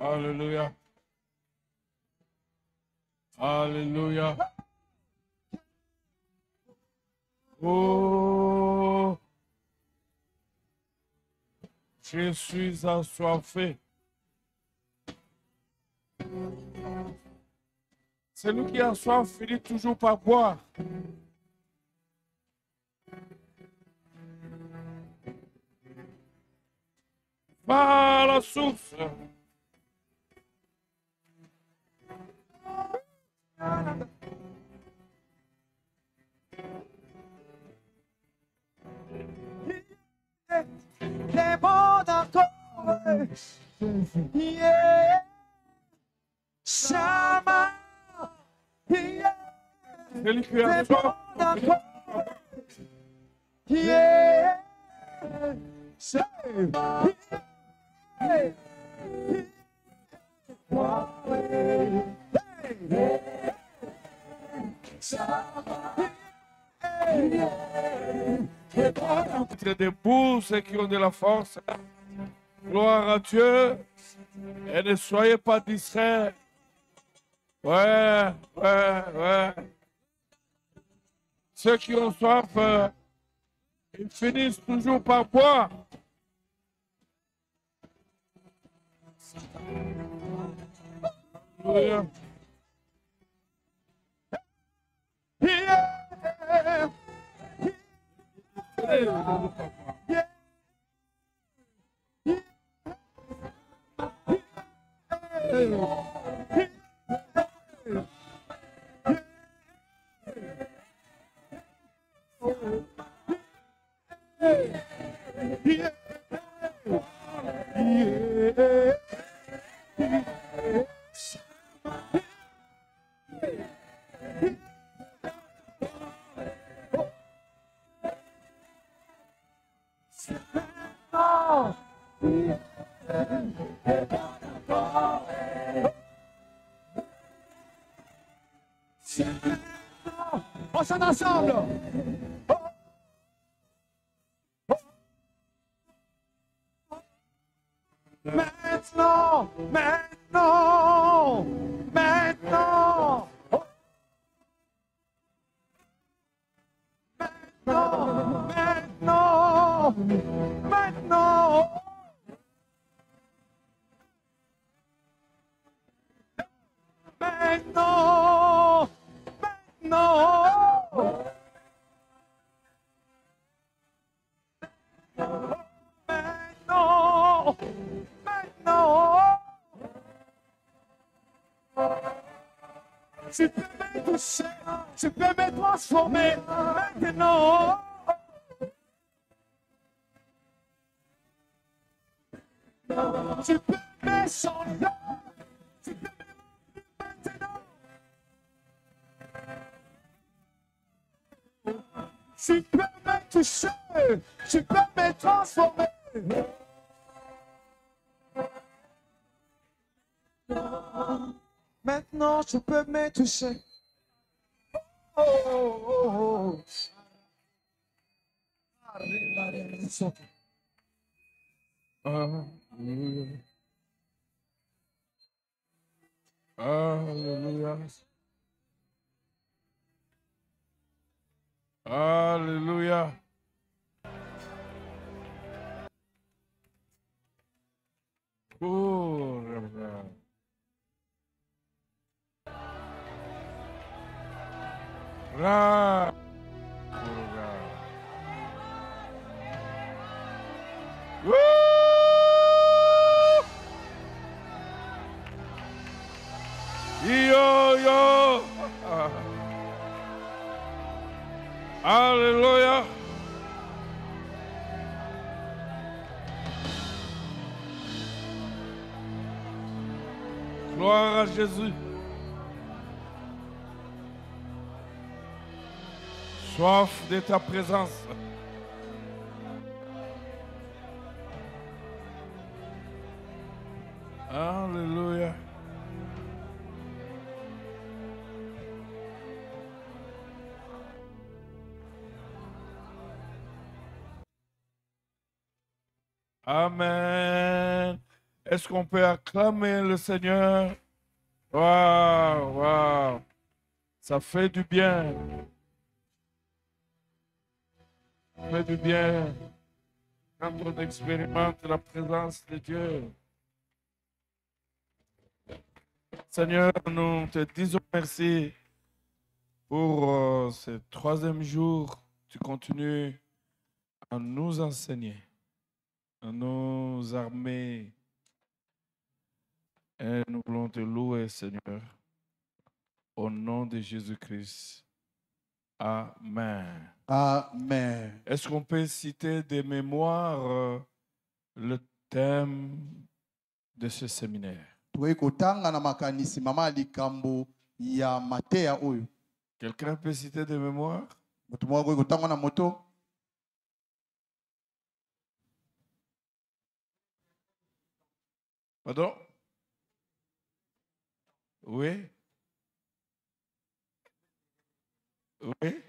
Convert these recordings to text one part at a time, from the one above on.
Alléluia. Alléluia. Oh, je suis assoiffé. Celui qui a soif finit toujours par boire. Va à la source. Les mots d'accord. Yeah. Shama. Yeah. Celui qui a soif. Yeah. Être debout, ceux qui ont de la force. Gloire à Dieu. Et ne soyez pas distraits. Ouais. Ceux qui ont soif, ils finissent toujours par boire. Alléluia. On chante ensemble. Maintenant, maintenant, maintenant, maintenant, maintenant, maintenant. Maintenant, maintenant, maintenant, maintenant. Tu peux me toucher, tu peux me transformer maintenant. Tu peux me changer, tu peux me maintenant. Tu peux me toucher, tu peux me transformer. Maintenant, tu peux me toucher. Oh, oh, oh. Alléluia. Alléluia. Alléluia. Oh, là. Woo! Yo, yo. Alléluia. Gloire à Jésus. Soif de ta présence. Alléluia. Amen. Est-ce qu'on peut acclamer le Seigneur? Waouh, waouh. Ça fait du bien. Ça fait du bien quand on expérimente la présence de Dieu. Seigneur, nous te disons merci pour ce troisième jour. Tu continues à nous enseigner, à nous armer. Et nous voulons te louer, Seigneur, au nom de Jésus-Christ. Amen. Amen. Est-ce qu'on peut citer des mémoires le thème de ce séminaire? Quelqu'un peut citer des mémoires? Pardon? Oui? Oui?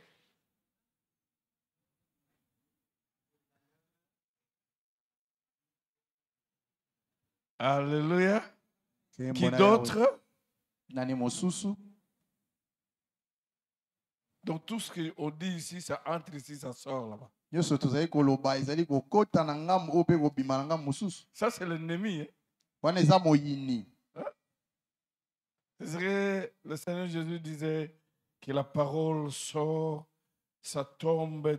Alléluia. Qui d'autre? Donc tout ce qu'on dit ici, ça entre ici, ça sort là-bas. Ça, c'est l'ennemi. Hein? C'est vrai, le Seigneur Jésus disait que la parole sort, ça tombe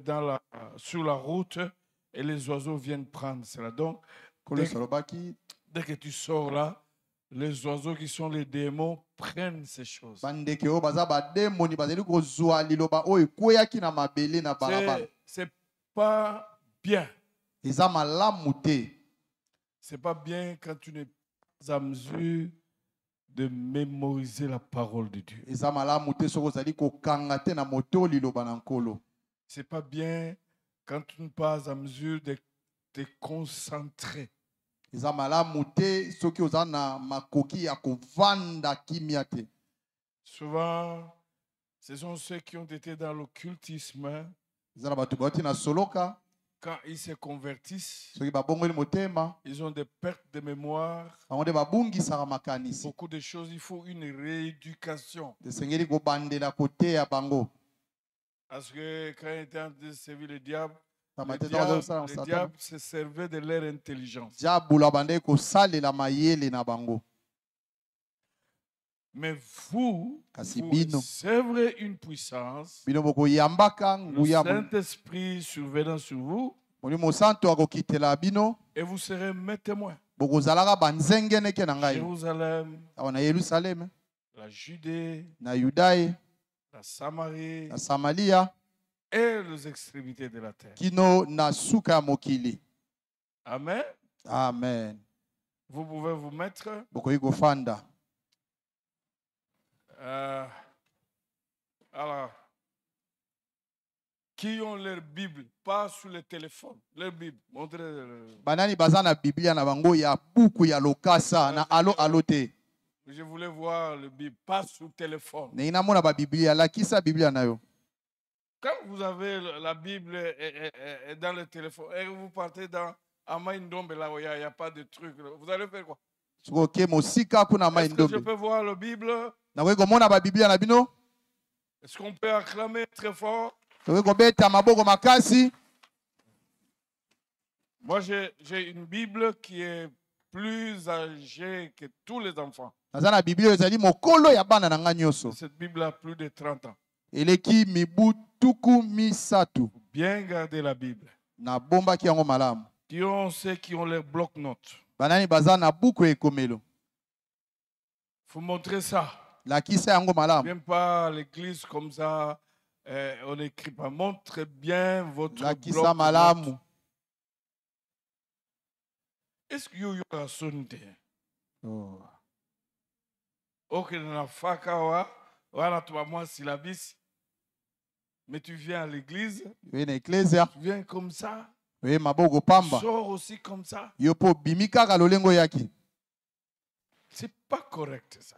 sur la route et les oiseaux viennent prendre cela. Donc, dès que tu sors là, les oiseaux qui sont les démons prennent ces choses. C'est pas bien. C'est pas bien quand tu n'es pas à mesure de mémoriser la parole de Dieu. C'est pas bien quand tu n'es pas à mesure de te concentrer. Souvent, ce sont ceux qui ont été dans l'occultisme. Quand ils se convertissent, ils ont des pertes de mémoire. Beaucoup de choses, il faut une rééducation. Parce que quand ils étaient en train de servir le diable se servait de leur intelligence. Mais vous servez une puissance, le Saint-Esprit survenant sur vous, et vous serez mes témoins. Jérusalem, la Judée, la Samarie, et les extrémités de la terre. Amen. Amen. Vous pouvez vous mettre. Alors, qui ont leur Bible, pas sur le téléphone, leur Bible. Montrez. Banani bazana Biblia na bango ya buku ya lokasa na alote. Je voulais voir le Bible, pas sur le téléphone. Neina mona ba Biblia la kisa Biblia na yo. Quand vous avez la Bible dans le téléphone et vous partez dans Amaindombe là où il n'y a pas de truc, vous allez faire quoi? Est-ce que je peux voir la Bible? Est-ce qu'on peut acclamer très fort? Moi, j'ai une Bible qui est plus âgée que tous les enfants. Cette Bible a plus de 30 ans. Bien garder la Bible. Qui ont ceux qui ont les bloc-notes. Il faut montrer ça. Viens pas à l'église comme ça, on n'écrit pas. Montrez bien votre bloc-notes. Est-ce qu'il y a un sonde? Ok, na faka wana moi syllabis. Mais tu viens à l'église. Tu viens comme ça. Tu sors aussi comme ça. C'est pas correct ça.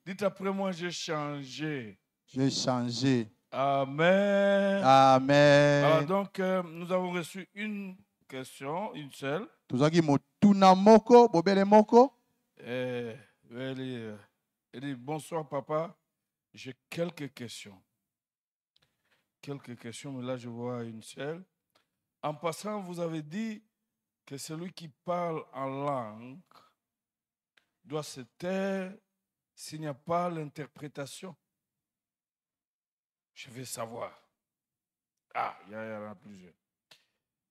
Dites après moi, j'ai changé. J'ai changé. Amen. Amen. Alors donc, nous avons reçu une question, une seule. tozwaki motuna moko bobele moko. Elle dit, bonsoir papa, j'ai quelques questions. Quelques questions, mais là je vois une seule. En passant, vous avez dit que celui qui parle en langue doit se taire s'il n'y a pas l'interprétation. Je veux savoir. Ah, il y en a plusieurs.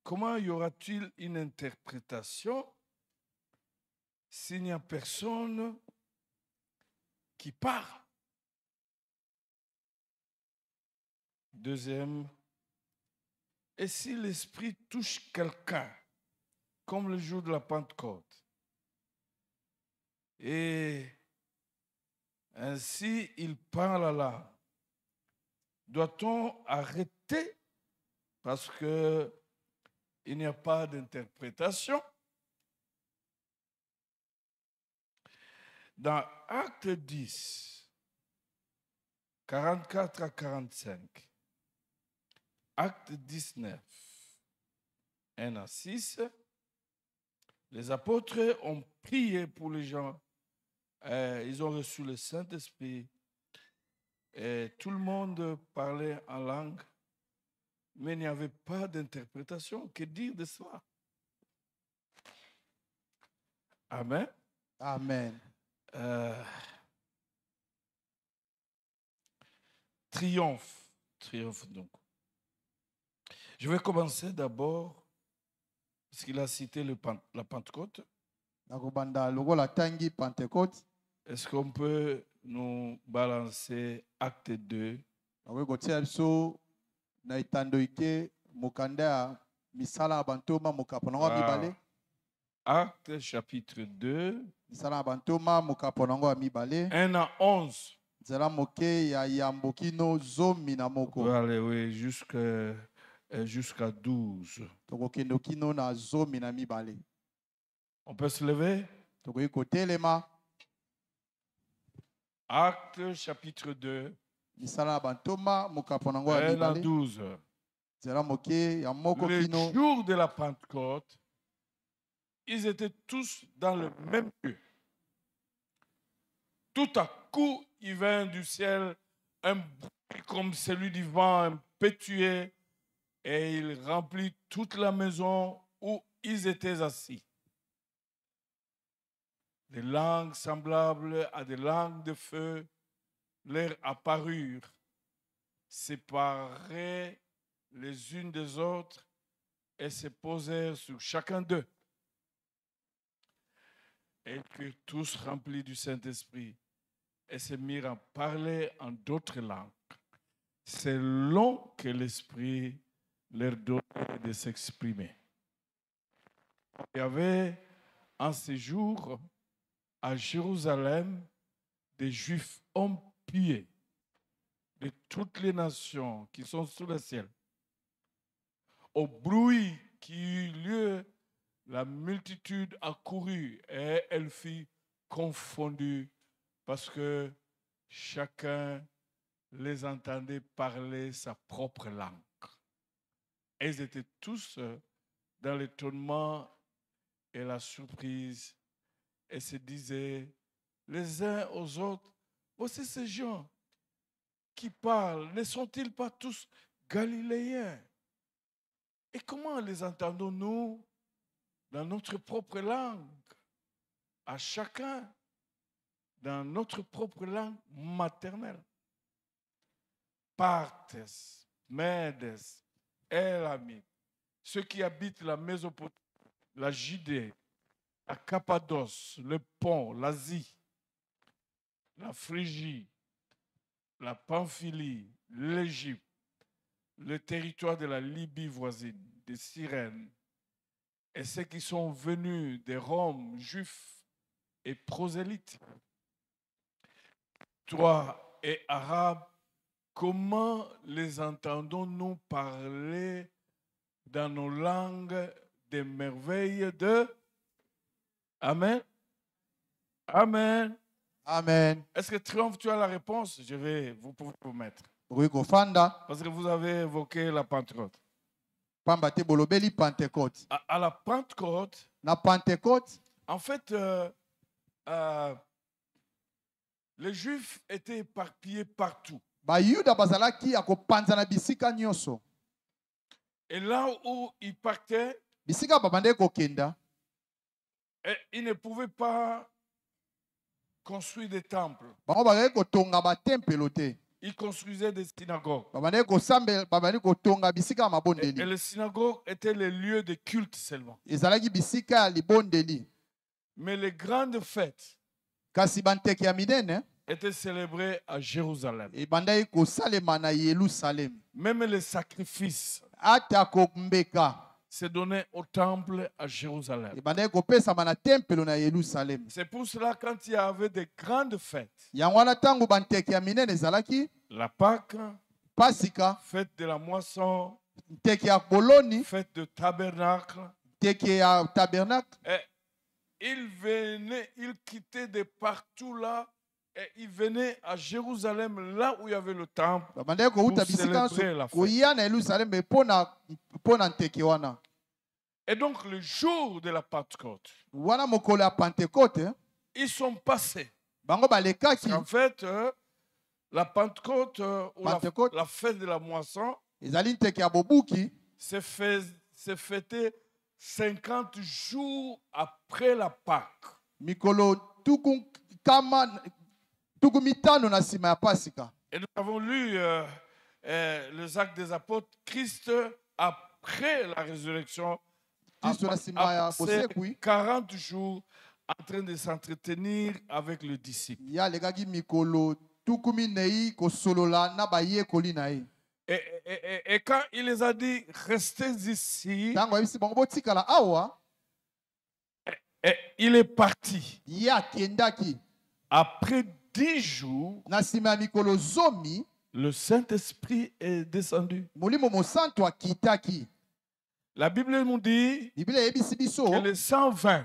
Comment y aura-t-il une interprétation s'il n'y a personne qui parle? Deuxième, et si l'Esprit touche quelqu'un, comme le jour de la Pentecôte, et ainsi il parle là, doit-on arrêter parce qu'il n'y a pas d'interprétation? Dans Acte 10, 44 à 45, Acte 19, 1 à 6, les apôtres ont prié pour les gens. Ils ont reçu le Saint-Esprit. Et tout le monde parlait en langue, mais il n'y avait pas d'interprétation. Que dire de cela? Amen. Amen. Triomphe donc. Je vais commencer d'abord, parce qu'il a cité la Pentecôte. Nakobanda lokola tangi Pentecôte. Est-ce qu'on peut nous balancer Acte 2? Nakokotia biso na itando ike mokanda ya misala bantoma mokaponango mibale. Acte chapitre 2. Misala bantoma mokaponango mibale. 1 à 11. Zela moke ya yambokino zomi na moko. On peut aller oui, jusqu'à 12. Tokokendokino na zomi na mibale. On peut se lever? Tokoki kotelema. Acte chapitre 2. Misala bantoma mokaponango 1 à mibale. 12. Zela moke ya moko kino. Le jour de la Pentecôte, ils étaient tous dans le même lieu. Tout à coup, il vint du ciel un bruit comme celui du vent impétueux et il remplit toute la maison où ils étaient assis. Des langues semblables à des langues de feu leur apparurent, séparées les unes des autres et se posèrent sur chacun d'eux. Et que tous remplis du Saint-Esprit et se mirent à parler en d'autres langues, selon que l'Esprit leur donnait de s'exprimer. Il y avait en ce jour à Jérusalem des Juifs hommes pieux de toutes les nations qui sont sous le ciel. Au bruit qui eut lieu, la multitude accourut et elle fut confondue parce que chacun les entendait parler sa propre langue. Et ils étaient tous dans l'étonnement et la surprise et se disaient les uns aux autres, voici ces gens qui parlent, ne sont-ils pas tous galiléens? Et comment les entendons-nous dans notre propre langue, à chacun dans notre propre langue maternelle? Parthes, Mèdes, Élamites, ceux qui habitent la Mésopotamie, la Judée, la Cappadoce, le Pont, l'Asie, la Phrygie, la Pamphylie, l'Égypte, le territoire de la Libye voisine, de Cyrène, et ceux qui sont venus de Rome, juifs et prosélytes, toi et arabes, comment les entendons-nous parler dans nos langues des merveilles de... Amen. Amen. Amen. Est-ce que Triomphe, tu as la réponse? Vous pouvez vous mettre. Oui, kofanda. Parce que vous avez évoqué la Pentecôte. pamba te bolobeli Pentecôte. À la Pentecôte, Na Pentecôte, en fait, les Juifs étaient éparpillés partout. bayuda bazalaki ya kopanza na bisika nyonso. Et là où ils partaient, Bisika babande kokenda, ils ne pouvaient pas construire des temples. bango bazalaki kotonga batempelo te. Ils construisaient des synagogues. Babande kosambe, babande kotonga bisika ya Et mabondeli. les synagogues étaient les lieux de culte seulement. Ezalaki bisika ya libondeli. Mais les grandes fêtes Kasi banteke ya minene étaient célébrées à Jérusalem. ebandaki kosalema na Yerusalem. Même les sacrifices Ata kombeka se donnaient au temple à Jérusalem. ebandaki kopesama na tempelo na Yerusalem. C'est pour cela quand il y avait des grandes fêtes, Yango wana ntango banteke ya minene ezalaki la Pâque, pasika, fête de la moisson, teke ya boloni, fête de tabernacle, teke ya tabernacle, et ils quittaient de partout là et ils venaient à Jérusalem, là où il y avait le temple, babandaki kouta pour bisika nyonso célébrer la fête. koya na Yerusalem mpona nteke wana. Et donc le jour de la Pentecôte, Wana mokolo ya Pentecôte, ils sont passés. bango balekaki, En fait, la Pentecôte, ou Pentecôte. la fête de la moisson, ezali nteke ya bobuki, c'est fêté 50 jours après la Pâque. mikolo tuku mitano na nsima ya pasika. Et nous avons lu les Actes des Apôtres. Christ, après la résurrection, a Kristo na nsima ya passé bosekwi 40 jours en train de s'entretenir avec le disciple. ya alekaki mikolo tuku minei kosolola na bayekoli na ye. Et quand il les a dit, restez ici, Ntango ayebisi bango botikala awa, et il est parti. ye akendaki. Après 10 jours, Na nsima ya mikolo zomi, le Saint-Esprit est descendu. molimo mosantu akitaki. La Bible nous dit Biblia eyebisi biso que les 120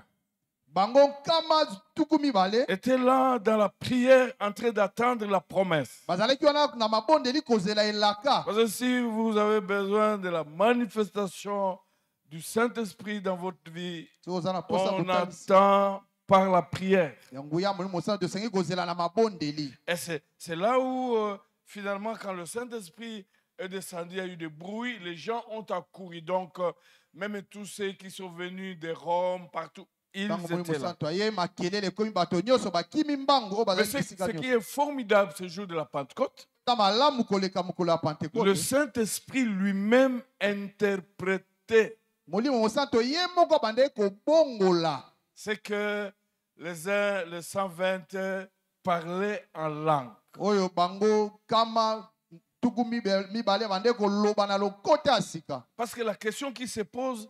bango nkama tuku mibale étaient là dans la prière en train d'attendre la promesse. bazalaki wana na mabondeli kozela elaka. Parce que si vous avez besoin de la manifestation du Saint-Esprit dans votre vie, So oza na posa on kotalisa attend par la prière. yango ya molimo mosantu tosengi kozela na mabondeli. Et c'est là où, finalement, quand le Saint-Esprit est descendu, il y a eu des bruits, les gens ont accouru. Donc, même tous ceux qui sont venus de Rome, partout, ils Ntango molimo étaient là. mosantu aye makelele ekomi bato nyonso bakimi mbango oyo Mais bazali ce bisika qui nyonso. est formidable ce jour de la Pentecôte, Ta malamu koleka mokolo ya le Pentecôte, Saint-Esprit lui-même interprétait molimo mosantu ye moko abandaki kobongola. ce que les 120 parlaient en langue. Oyo bango kama tuku mibale abandaki koloba na lokota ya sika. Parce que la question qui se pose,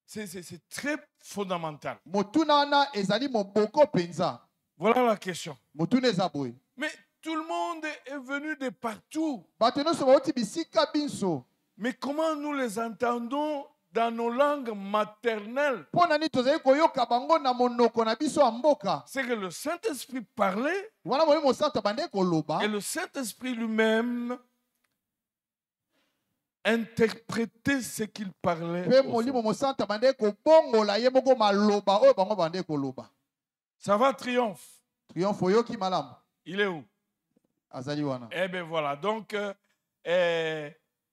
c'est très fondamental. Motuna wana ezali moboko penza. Voilà la question. Motuna eza boye. Mais tout le monde est venu de partout. Bato nyonso bauti bisika binso. Mais comment nous les entendons dans nos langues maternelles? Mpo na nini tozali koyoka bango na monoko na biso ya mboka? C'est que le Saint-Esprit parlait Wana molimo mosantu abandaki koloba. et le Saint-Esprit lui-même interprétait ce qu'il parlait. Mpe aux molimo autres. mosantu abandaki kobongola ye moko maloba oyo bango bandaki koloba. Ça va, Triomphe? Triomphe oyoki malamu. Il est où? Azali wana. Eh bien voilà. Donc,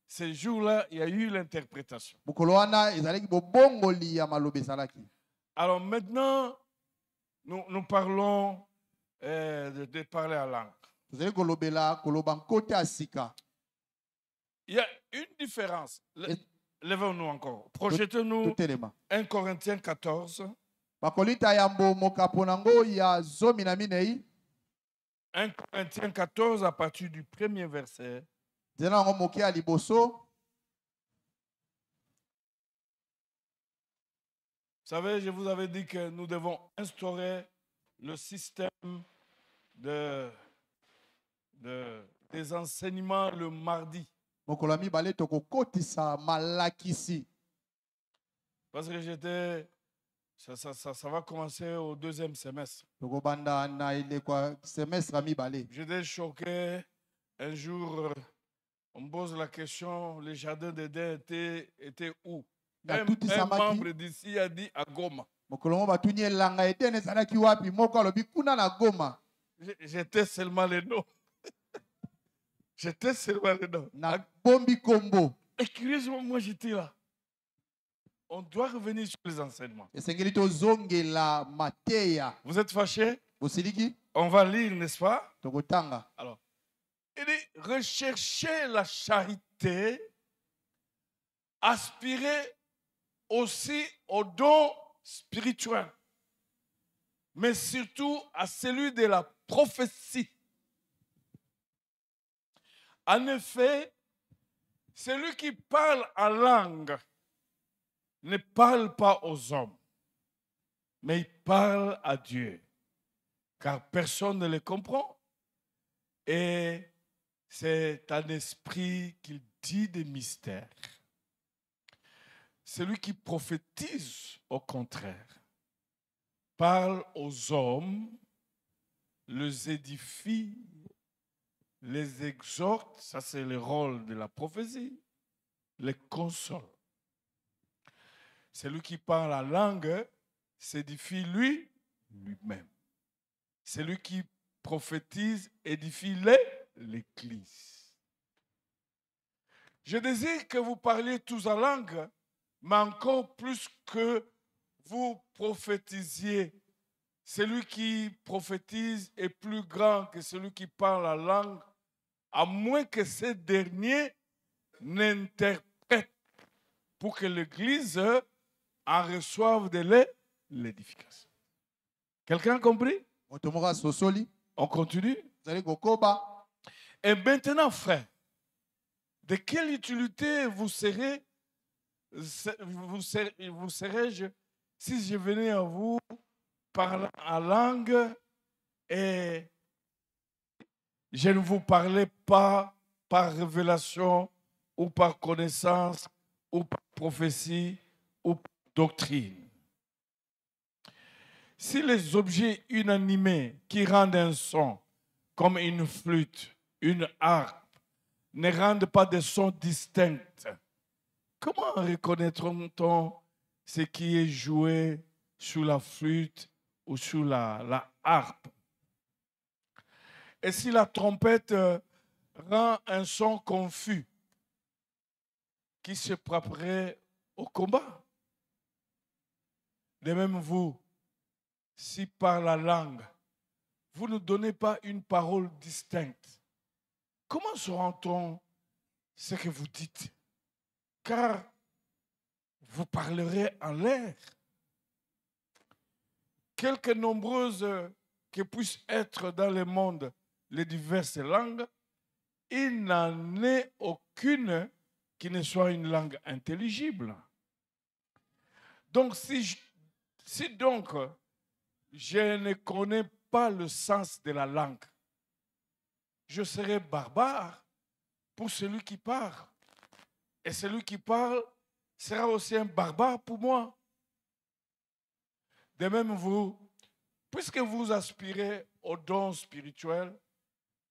ces jours-là, il y a eu l'interprétation. Mokolo wana ezalaki bobongoli ya maloba ezalaki. Alors maintenant, nous parlons de parler à langue. Tozali kolobela koloba nkota ya sika. Il y a une différence. Levons-nous encore. Projetez-nous Totelema. 1 Corinthiens 14. Bakolita ya mokapo nango ya zomi na minei. 1 Corinthiens 14 à partir du premier verset. Nzela yango moke ya liboso. Vous savez, je vous avais dit que nous devons instaurer le système des enseignements le mardi. Mokolo ya mibale tokokotisa malakisi. Parce que ça va commencer au deuxième semestre. Tokobanda na ilekwa semestre ya mibale. J'étais choqué un jour On me pose la question, le jardin d'Éden était où? Na Un tuti samaki. membre d'ici a dit à Goma. Mokolo batuni elanga Eden ezalaki wapi moko alobi kuna na Goma. J'étais seulement le nom. J'étais seulement le nom. Na bombi kombo. Et curieusement, moi j'étais là. On doit revenir sur les enseignements. Esengeli tozongela mateya. Vous êtes fâchés? Bosiliki On va lire, n'est-ce pas? tokotanga. Alors, il dit, recherchez la charité, aspirez aussi au don spirituel, mais surtout à celui de la prophétie. En effet, celui qui parle en langue ne parle pas aux hommes, mais il parle à Dieu, car personne ne le comprend. Et c'est un esprit qu'il dit des mystères. Celui qui prophétise, au contraire, parle aux hommes, les édifie, les exhorte, ça c'est le rôle de la prophétie, les console. Celui qui parle la langue s'édifie lui-même. Celui qui prophétise édifie l'Église. Je désire que vous parliez tous en langue, mais encore plus que vous prophétisiez. Celui qui prophétise est plus grand que celui qui parle la langue, à moins que ce dernier n'interprète pour que l'Église en reçoive de l'édification. Quelqu'un a compris? On continue. Et maintenant, frère, de quelle utilité vous serais-je si je venais à vous parler en langue et je ne vous parlais pas par révélation ou par connaissance ou par prophétie ou par doctrine? Si les objets inanimés qui rendent un son, comme une flûte, une harpe, ne rendent pas de sons distincts, comment reconnaîtra-t-on ce qui est joué sur la flûte ou sur la harpe? Et si la trompette rend un son confus, qui se préparerait au combat? De même vous, si par la langue, vous ne donnez pas une parole distincte, comment saura-t-on ce que vous dites? Car vous parlerez en l'air. Quelque nombreuses que puissent être dans le monde les diverses langues, il n'en est aucune qui ne soit une langue intelligible. Donc, si donc je ne connais pas le sens de la langue, je serai barbare pour celui qui parle. Et celui qui parle sera aussi un barbare pour moi. De même vous, puisque vous aspirez aux dons spirituels,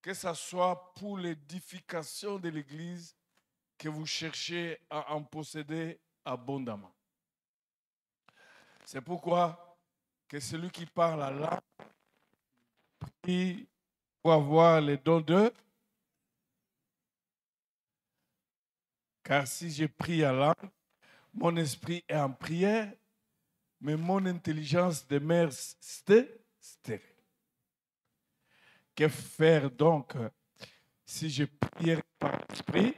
que ce soit pour l'édification de l'Église, que vous cherchez à en posséder abondamment. C'est pourquoi que celui qui parle la langue prie pour avoir les dons de... Car si je prie à langue, mon esprit est en prière, mais mon intelligence demeure stérile. Que faire donc si je prierai par l'esprit,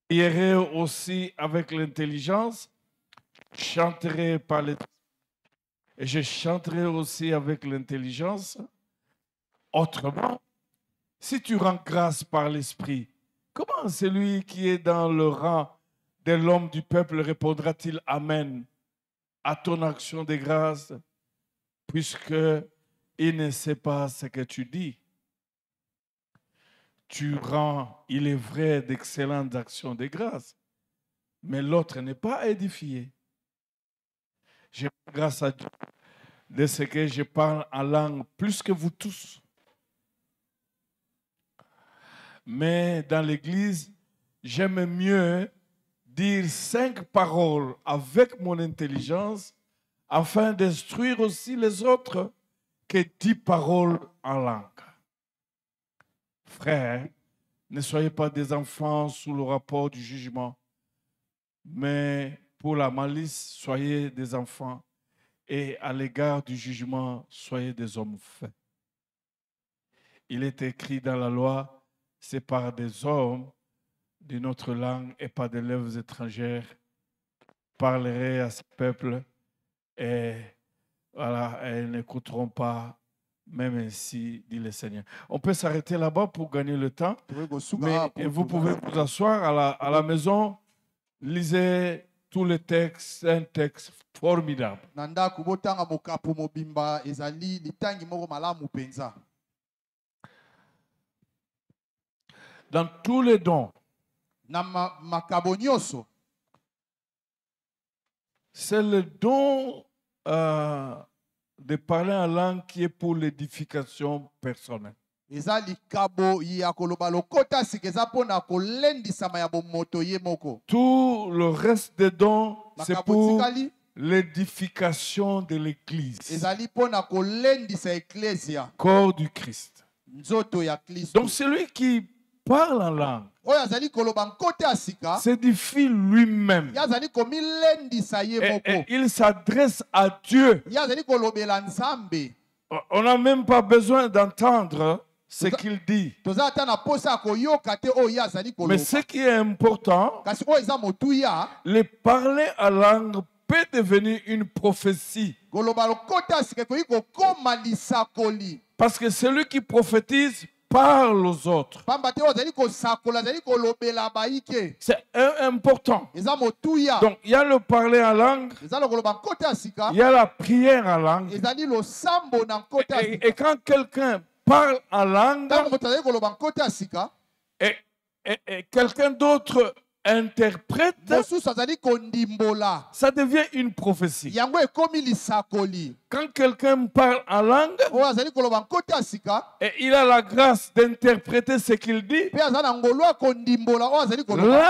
prierai aussi avec l'intelligence, chanterai par l'esprit, et je chanterai aussi avec l'intelligence? Autrement, si tu rends grâce par l'esprit, comment celui qui est dans le rang de l'homme du peuple répondra-t-il Amen à ton action de grâce, puisque il ne sait pas ce que tu dis? Tu rends, il est vrai, d'excellentes actions de grâce, mais l'autre n'est pas édifié. Je rends grâce à Dieu de ce que je parle en langue plus que vous tous. Mais dans l'église, j'aime mieux dire 5 paroles avec mon intelligence afin d'instruire aussi les autres que 10 paroles en langue. Frères, ne soyez pas des enfants sous le rapport du jugement, mais pour la malice, soyez des enfants, et à l'égard du jugement, soyez des hommes faits. Il est écrit dans la loi, c'est par des hommes d'une autre langue et pas des lèvres étrangères, parlerai à ce peuple et voilà, elles n'écouteront pas, même ainsi, dit le Seigneur. On peut s'arrêter là-bas pour gagner le temps, mais vous pouvez vous asseoir à la maison, lisez tous les textes, un texte formidable. Dans tous les dons, c'est le don de parler en langue qui est pour l'édification personnelle. Tout le reste des dons, c'est pour l'édification de l'Église, corps du Christ. Donc celui qui parle en langue s'édifie lui-même et il s'adresse à Dieu. On n'a même pas besoin d'entendre ce qu'il dit. Mais ce qui est important, le parler en langue peut devenir une prophétie. Parce que celui qui prophétise parle aux autres. C'est important. Donc, il y a le parler en langue, il y a la prière en langue. Et quand quelqu'un parle en langue, et quelqu'un d'autre interprète, ça devient une prophétie. Quand quelqu'un parle en langue et il a la grâce d'interpréter ce qu'il dit, là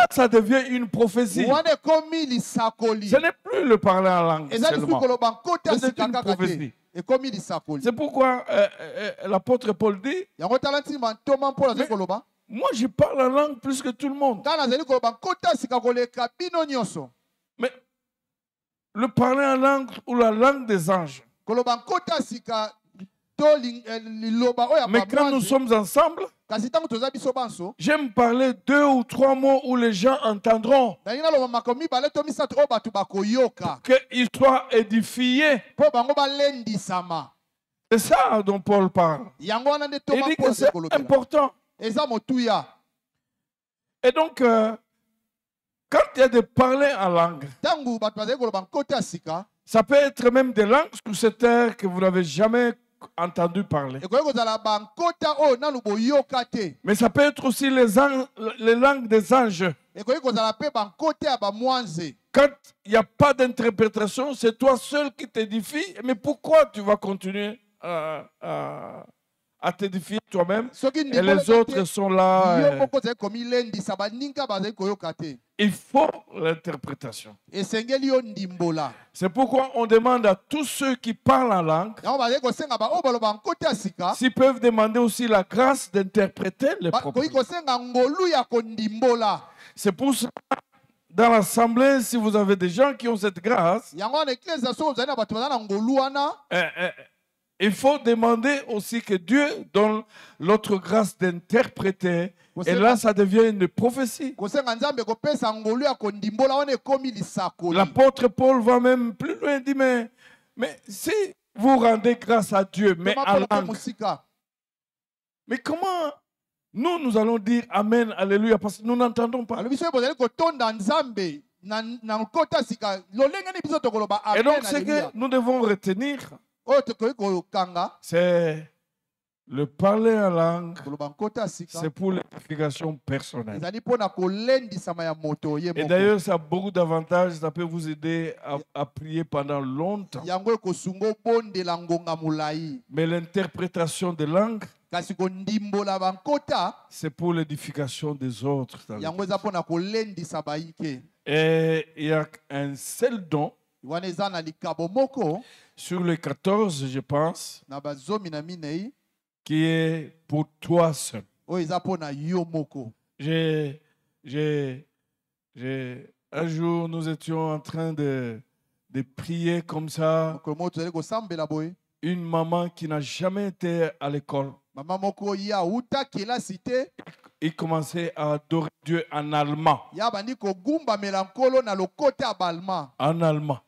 ça devient une prophétie. Ce n'est plus le parler en langue seulement, mais c'est une prophétie. C'est pourquoi l'apôtre Paul dit, moi, je parle en langue plus que tout le monde. Mais le parler en langue ou la langue des anges. Mais quand nous sommes ensemble, j'aime parler 2 ou 3 mots où les gens entendront. Qu'ils soient édifiés. C'est ça dont Paul parle. Il dit que c'est important. Et donc, quand il y a de parler en langue, ça peut être même des langues sur cette terre que vous n'avez jamais entendu parler. Mais ça peut être aussi les langues des anges. Quand il n'y a pas d'interprétation, c'est toi seul qui t'édifies. Mais pourquoi tu vas continuer à t'édifier toi-même et les autres sont là? Il faut l'interprétation. C'est pourquoi on demande à tous ceux qui parlent en langue s'ils peuvent demander aussi la grâce d'interpréter les propos. C'est pour ça, dans l'assemblée, si vous avez des gens qui ont cette grâce, il faut demander aussi que Dieu donne l'autre grâce d'interpréter. Et là, ça devient une prophétie. L'apôtre Paul va même plus loin. Il dit, mais si vous rendez grâce à Dieu, mais en langue, mais comment nous allons dire Amen, Alléluia, parce que nous n'entendons pas. Et donc, ce que nous devons retenir, c'est le parler en langue, c'est pour l'édification personnelle. Et d'ailleurs, ça a beaucoup d'avantages, ça peut vous aider à prier pendant longtemps. Mais l'interprétation des langues, kasi kondimbola bankota c'est pour l'édification des autres. dans yango eza mpona kolendisa bayike. Et il y a un seul don wana eza na likabo moko sur les 14, je pense, na bazomi na minei qui est pour toi seul. oyo eza mpona yo moko. Un jour, nous étions en train de prier comme ça. mokolo moko tozali kosambela boye Une maman qui n'a jamais été à l'école. mama moko ye auta kelasi te Il commençait à adorer Dieu en allemand. ye abandi kogumbamela nkolo na lokota ya balma. En allemand.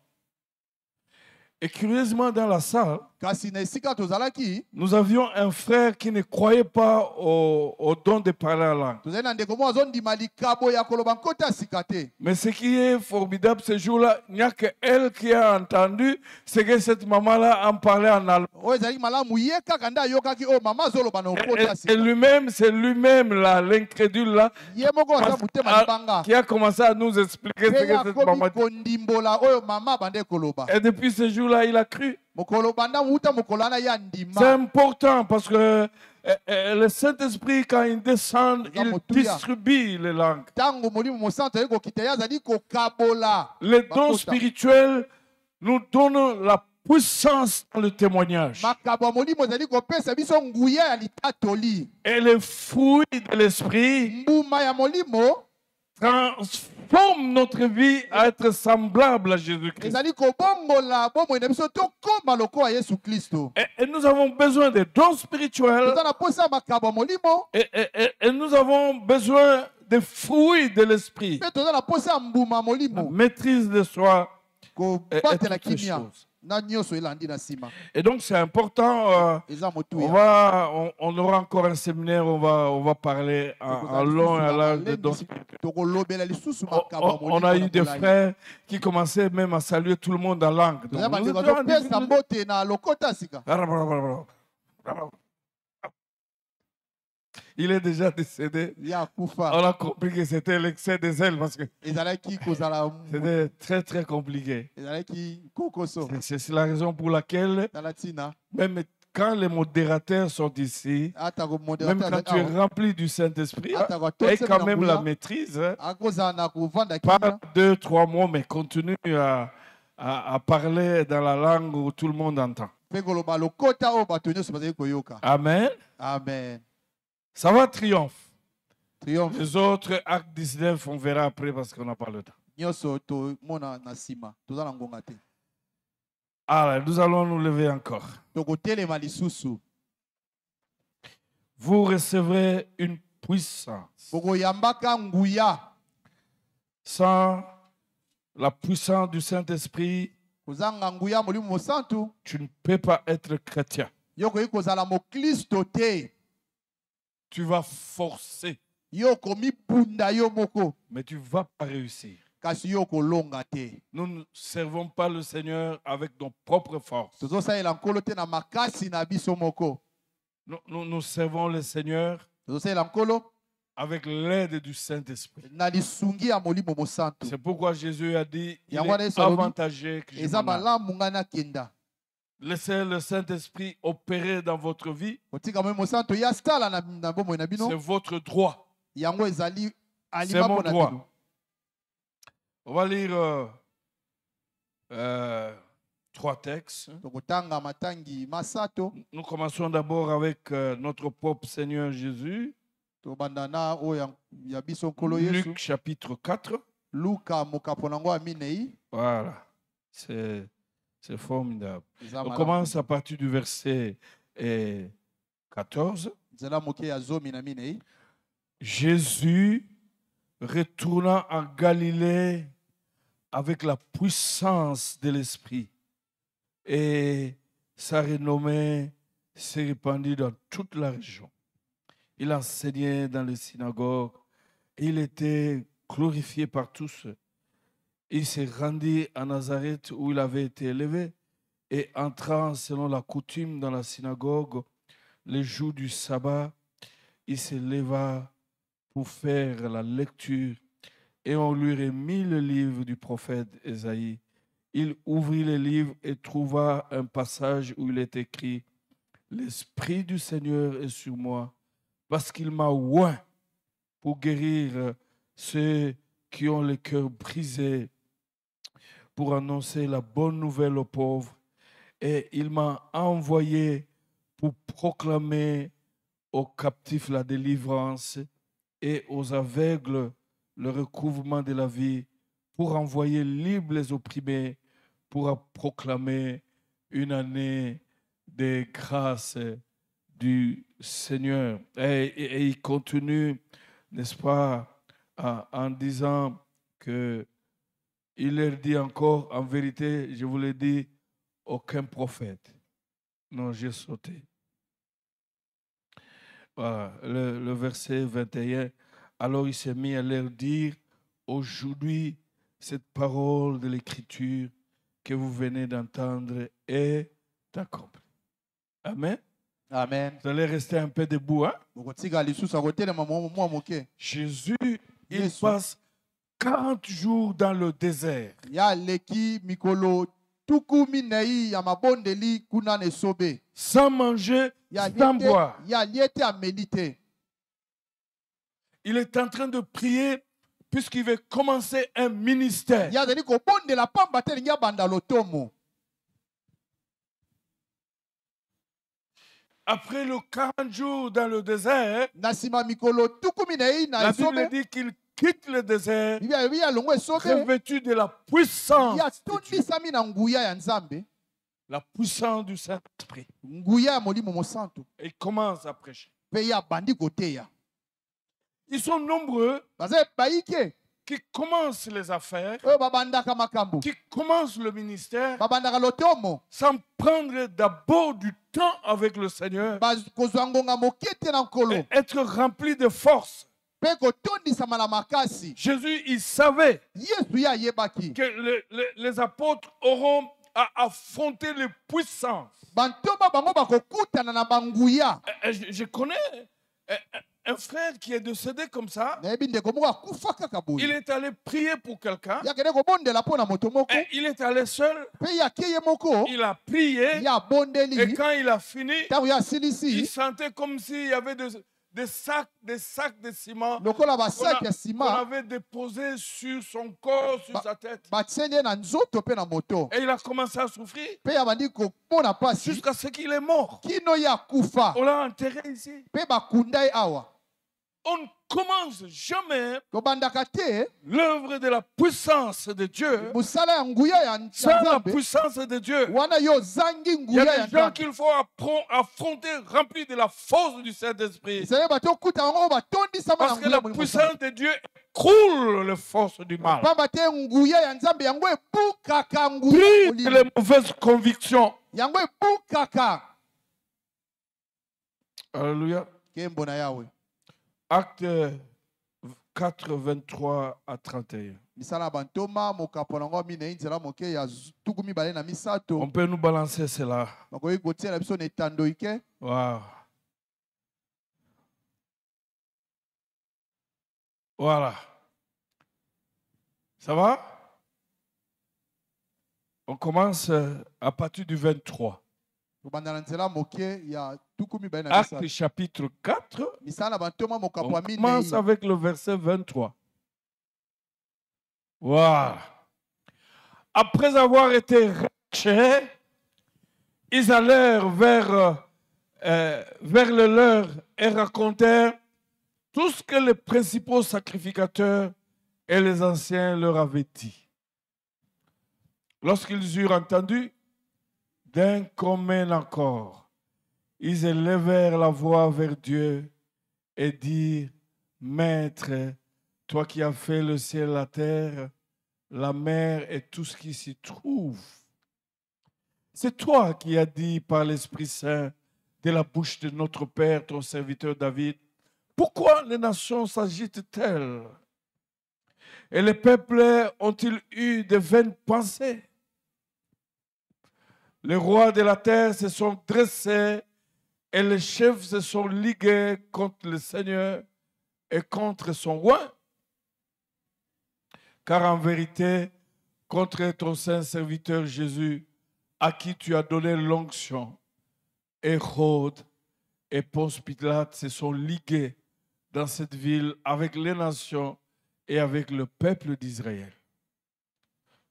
Et curieusement, dans la salle, kasi na esika tozalaki nous avions un frère qui ne croyait pas au don de parler en langue. tozali na ndeko moko azondima likabo ya koloba nkota ya sika te. Mais ce qui est formidable ce jour-là, il n'y a qu'elle qui a entendu ce que cette maman-là en parlait en allemand. oyo ezalaki malamu ye kaka nde ayokaki oyo mama azoloba na okota ya Et sika. lui-même, c'est lui-même là, l'incrédule là, ye moko aza motema libanga qui a commencé à nous expliquer ce mpe que cette maman akomi dit. kondimbola oyo mama abande koloba. Et depuis ce jour-là, il a cru. mokolo banda wuta mokolo wana ya C'est ndima. important parce que le Saint-Esprit, quand il descend, il distribue les langues. ntango molimo mosantu ali kokita ye azali kokabola Les dons bakota. spirituels nous donnent la puissance dans le témoignage. makabo ya molimo ezali kopesa biso nguya ya litatoli. Et les fruits de l'Esprit mbuma ya molimo transforment notre vie à être semblable à Jésus-Christ. ezali kobombola bomoi na biso tokoma lokola yesu kristo. Et nous avons besoin des dons spirituels toza na posa ya makabo ya molimo et nous avons besoin des fruits de l'Esprit. mpe toza na posa ya mbuma ya La molimo maîtrise de soi et kobatela toutes ces kimia choses. na nyonso elandi na nsima. Et donc c'est important. eza On motuya aura encore un séminaire, on va parler en long et en large de dons. tokolobela lisusu makabo ya On a eu des molimo. frères qui commençaient même à saluer tout le monde en langue. Donc, toza nous bandeko étions en topesa difficulté. mbote na lokota ya sika. Il est déjà décédé. ya kufa On a compris que c'était l'excès des ailes parce que ezalaki kozala c'était très très compliqué. ezalaki kokoso C'est la raison pour laquelle tala ntina même quand les modérateurs sont ici, ata même quand tu es rempli du Saint-Esprit, et quand même la maîtrise, akozala na kovanda pas kimia 2-3 mots, mais continue à parler dans la langue où tout le monde entend. mpe koloba lokota oyo bato nyonso bazali koyoka. Amen. Amen. Ça va, triomphe. Triomphe Les autres, actes 19, on verra après parce qu'on n'a pas le temps. nyonso tomona na nsima toza na ngonga te. Alors, nous allons nous lever encore. tokotelema lisusu Vous recevrez une puissance. bokoyambaka nguya. Sans la puissance du Saint-Esprit, kozanga nguya molimo mosantu tu ne peux pas être chrétien. yo koki kozala moklisto te. Tu vas forcer, yo komibunda yo moko mais tu ne vas pas réussir. kasi yo kolonga te. Nous ne servons pas le Seigneur avec nos propres forces. tozosalela nkolo te na makasi na biso moko. Nous servons le Seigneur tozosalela nkolo avec l'aide du Saint-Esprit. na lisungi ya molimo mosantu. C'est pourquoi Jésus a dit il Yango wana est Yesu alobi, avantageux que je eza m'en aille. malamu ngai nakenda. Laissez le Saint-Esprit opérer dans votre vie. kotika molimo mosantu ya stala na bomoi na C'est bino. votre droit. yango ezali C'est alima mon mpo na droit. bino. On va lire 3 textes. tokotanga matangi masato. Nous commençons d'abord avec notre propre Seigneur Jésus. tobanda na oyo ya biso nkolo yesu. Luc chapitre 4. luka mokapo nango ya minei. Voilà. C'est formidable. eza On malamu. commence à partir du verset 14. nzela moke ya zomi na minei. Jésus retourna en Galilée avec la puissance de l'Esprit et sa renommée s'est répandue dans toute la région. Il enseignait dans les synagogues et il était glorifié par tous. Il s'est rendu à Nazareth où il avait été élevé et entrant selon la coutume dans la synagogue les jours du sabbat, il se leva pour faire la lecture et on lui remit le livre du prophète Ésaïe. Il ouvrit le livre et trouva un passage où il est écrit « l'Esprit du Seigneur est sur moi, parce qu'il m'a oint pour guérir ceux qui ont le cœur brisé, pour annoncer la bonne nouvelle aux pauvres. Et il m'a envoyé pour proclamer aux captifs la délivrance et aux aveugles le recouvrement de la vie, pour envoyer libres les opprimés, pour proclamer une année de grâce du Seigneur. Et il continue, n'est-ce pas, en disant que il leur dit encore, en vérité, je vous l'ai dit, aucun prophète. Non, j'ai sauté. Voilà, le verset 21. Alors il s'est mis à leur dire, aujourd'hui, cette parole de l'Écriture que vous venez d'entendre est accomplie. Amen. Amen. Vous allez rester un peu debout. Hein? Jésus, il passe 40 jours dans le désert. Sans manger, sans boire. Il est en train de prier puisqu'il veut commencer un ministère. Après les 40 jours dans le désert, la Bible dit qu'il quitte le désert revêtu de la puissance de Dieu. La puissance du Saint-Esprit. Et il commence à prêcher. Ils sont nombreux qui commencent les affaires, qui commencent le ministère sans prendre d'abord du temps avec le Seigneur et être rempli de force. Jésus, il savait que les apôtres auront à affronter les puissances. Je connais un frère qui est décédé comme ça. Il est allé prier pour quelqu'un. Il est allé seul. Il a prié. Et quand il a fini, il sentait comme s'il y avait des sacs de ciment qu'on avait déposés sur son corps, sur sa tête. Et il a commencé à souffrir jusqu'à ce qu'il est mort. On l'a enterré ici. On ne commence jamais l'œuvre de la puissance de Dieu sans la puissance de Dieu. Il y a des gens qu'il faut affronter remplis de la force du Saint-Esprit. Parce que la puissance de Dieu écroule les forces du mal. Brise les mauvaises convictions. Alléluia. Acte 4, 23 à 31. On peut nous balancer cela. Wow. Voilà. Ça va? On commence à partir du 23. Acte chapitre 4, on commence avec le verset 23. Voilà. Après avoir été rachés, ils allèrent vers le leur et racontèrent tout ce que les principaux sacrificateurs et les anciens leur avaient dit. Lorsqu'ils eurent entendu, d'un commun accord, ils élevèrent la voix vers Dieu et dirent, Maître, toi qui as fait le ciel, la terre, la mer et tout ce qui s'y trouve, c'est toi qui as dit par l'Esprit Saint de la bouche de notre Père, ton serviteur David, pourquoi les nations s'agitent-elles? Et les peuples ont-ils eu de vaines pensées? Les rois de la terre se sont dressés et les chefs se sont ligués contre le Seigneur et contre son roi. Car en vérité, contre ton saint serviteur Jésus, à qui tu as donné l'onction, Hérode et Ponce Pilate se sont ligués dans cette ville avec les nations et avec le peuple d'Israël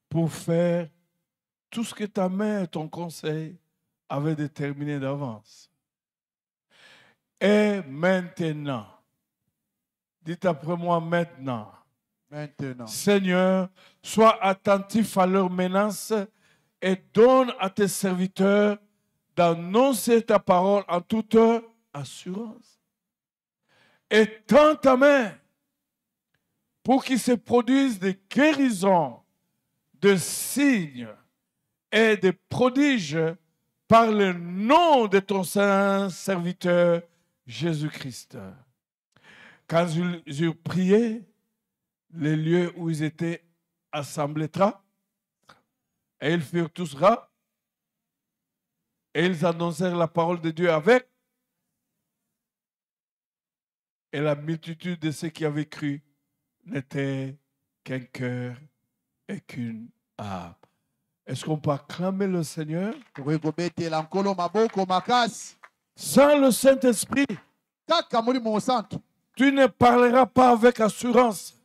pour faire tout ce que ta main et ton conseil avaient déterminé d'avance. Et maintenant, dites après moi maintenant, Seigneur, sois attentif à leurs menaces et donne à tes serviteurs d'annoncer ta parole en toute assurance. Et tends ta main pour qu'il se produise des guérisons, des signes et des prodiges par le nom de ton saint serviteur Jésus-Christ. Quand ils eurent prié, les lieux où ils étaient assemblés et ils furent tous ras, et ils annoncèrent la parole de Dieu avec, et la multitude de ceux qui avaient cru n'était qu'un cœur et qu'une âme. Est-ce qu'on peut acclamer le Seigneur? Sans le Saint-Esprit, tu ne parleras pas avec assurance.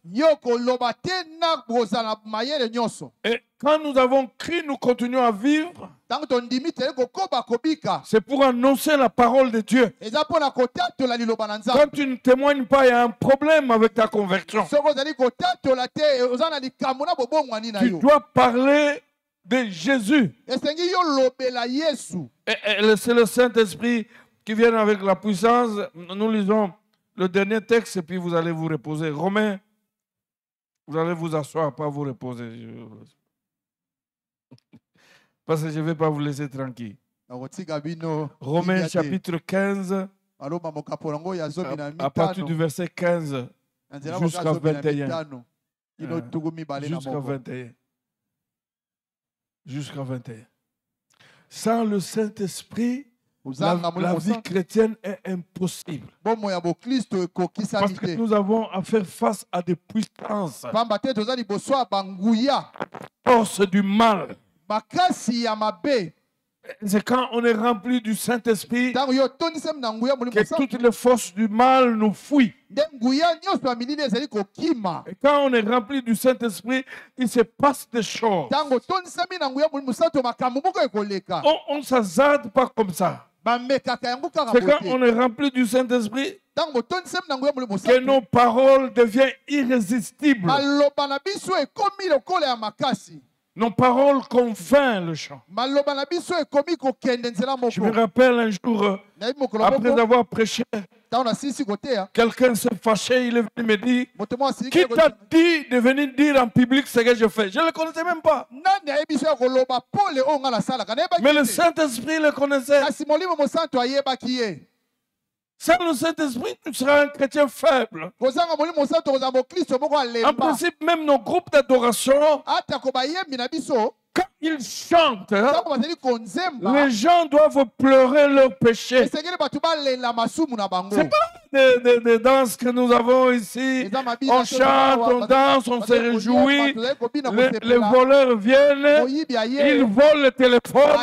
Et quand nous avons crié, nous continuons à vivre. C'est pour annoncer la parole de Dieu. Quand tu ne témoignes pas, il y a un problème avec ta conversion. Tu dois parler de Jésus. Et c'est le Saint-Esprit qui vient avec la puissance. Nous lisons le dernier texte et puis vous allez vous reposer. Romains, vous allez vous asseoir, pas vous reposer. Parce que je ne vais pas vous laisser tranquille. Romains chapitre 15, à partir du verset 15 jusqu'à 21. Jusqu'à 21. Jusqu'à 21. Sans le Saint-Esprit, la vie chrétienne est impossible. Parce que nous avons à faire face à des puissances. Force du mal. C'est quand on est rempli du Saint-Esprit que toutes les forces du mal nous fuient. Et quand on est rempli du Saint-Esprit, il se passe des choses. On ne s'hasarde pas comme ça. C'est quand on est rempli du Saint-Esprit que nos paroles deviennent irrésistibles. Nos paroles convainquent le chant. Je me rappelle un jour, après avoir prêché, quelqu'un s'est fâché, il est venu me dire, qui t'a dit de venir dire en public ce que je fais? Je ne le connaissais même pas. Mais le Saint-Esprit le connaissait. Sans le Saint-Esprit, tu seras un chrétien faible. En principe, même nos groupes d'adoration, quand ils chantent, les gens doivent pleurer leurs péchés. Ce n'est pas des danses que nous avons ici. On chante, on danse, on se réjouit. Les voleurs viennent, ils volent le téléphone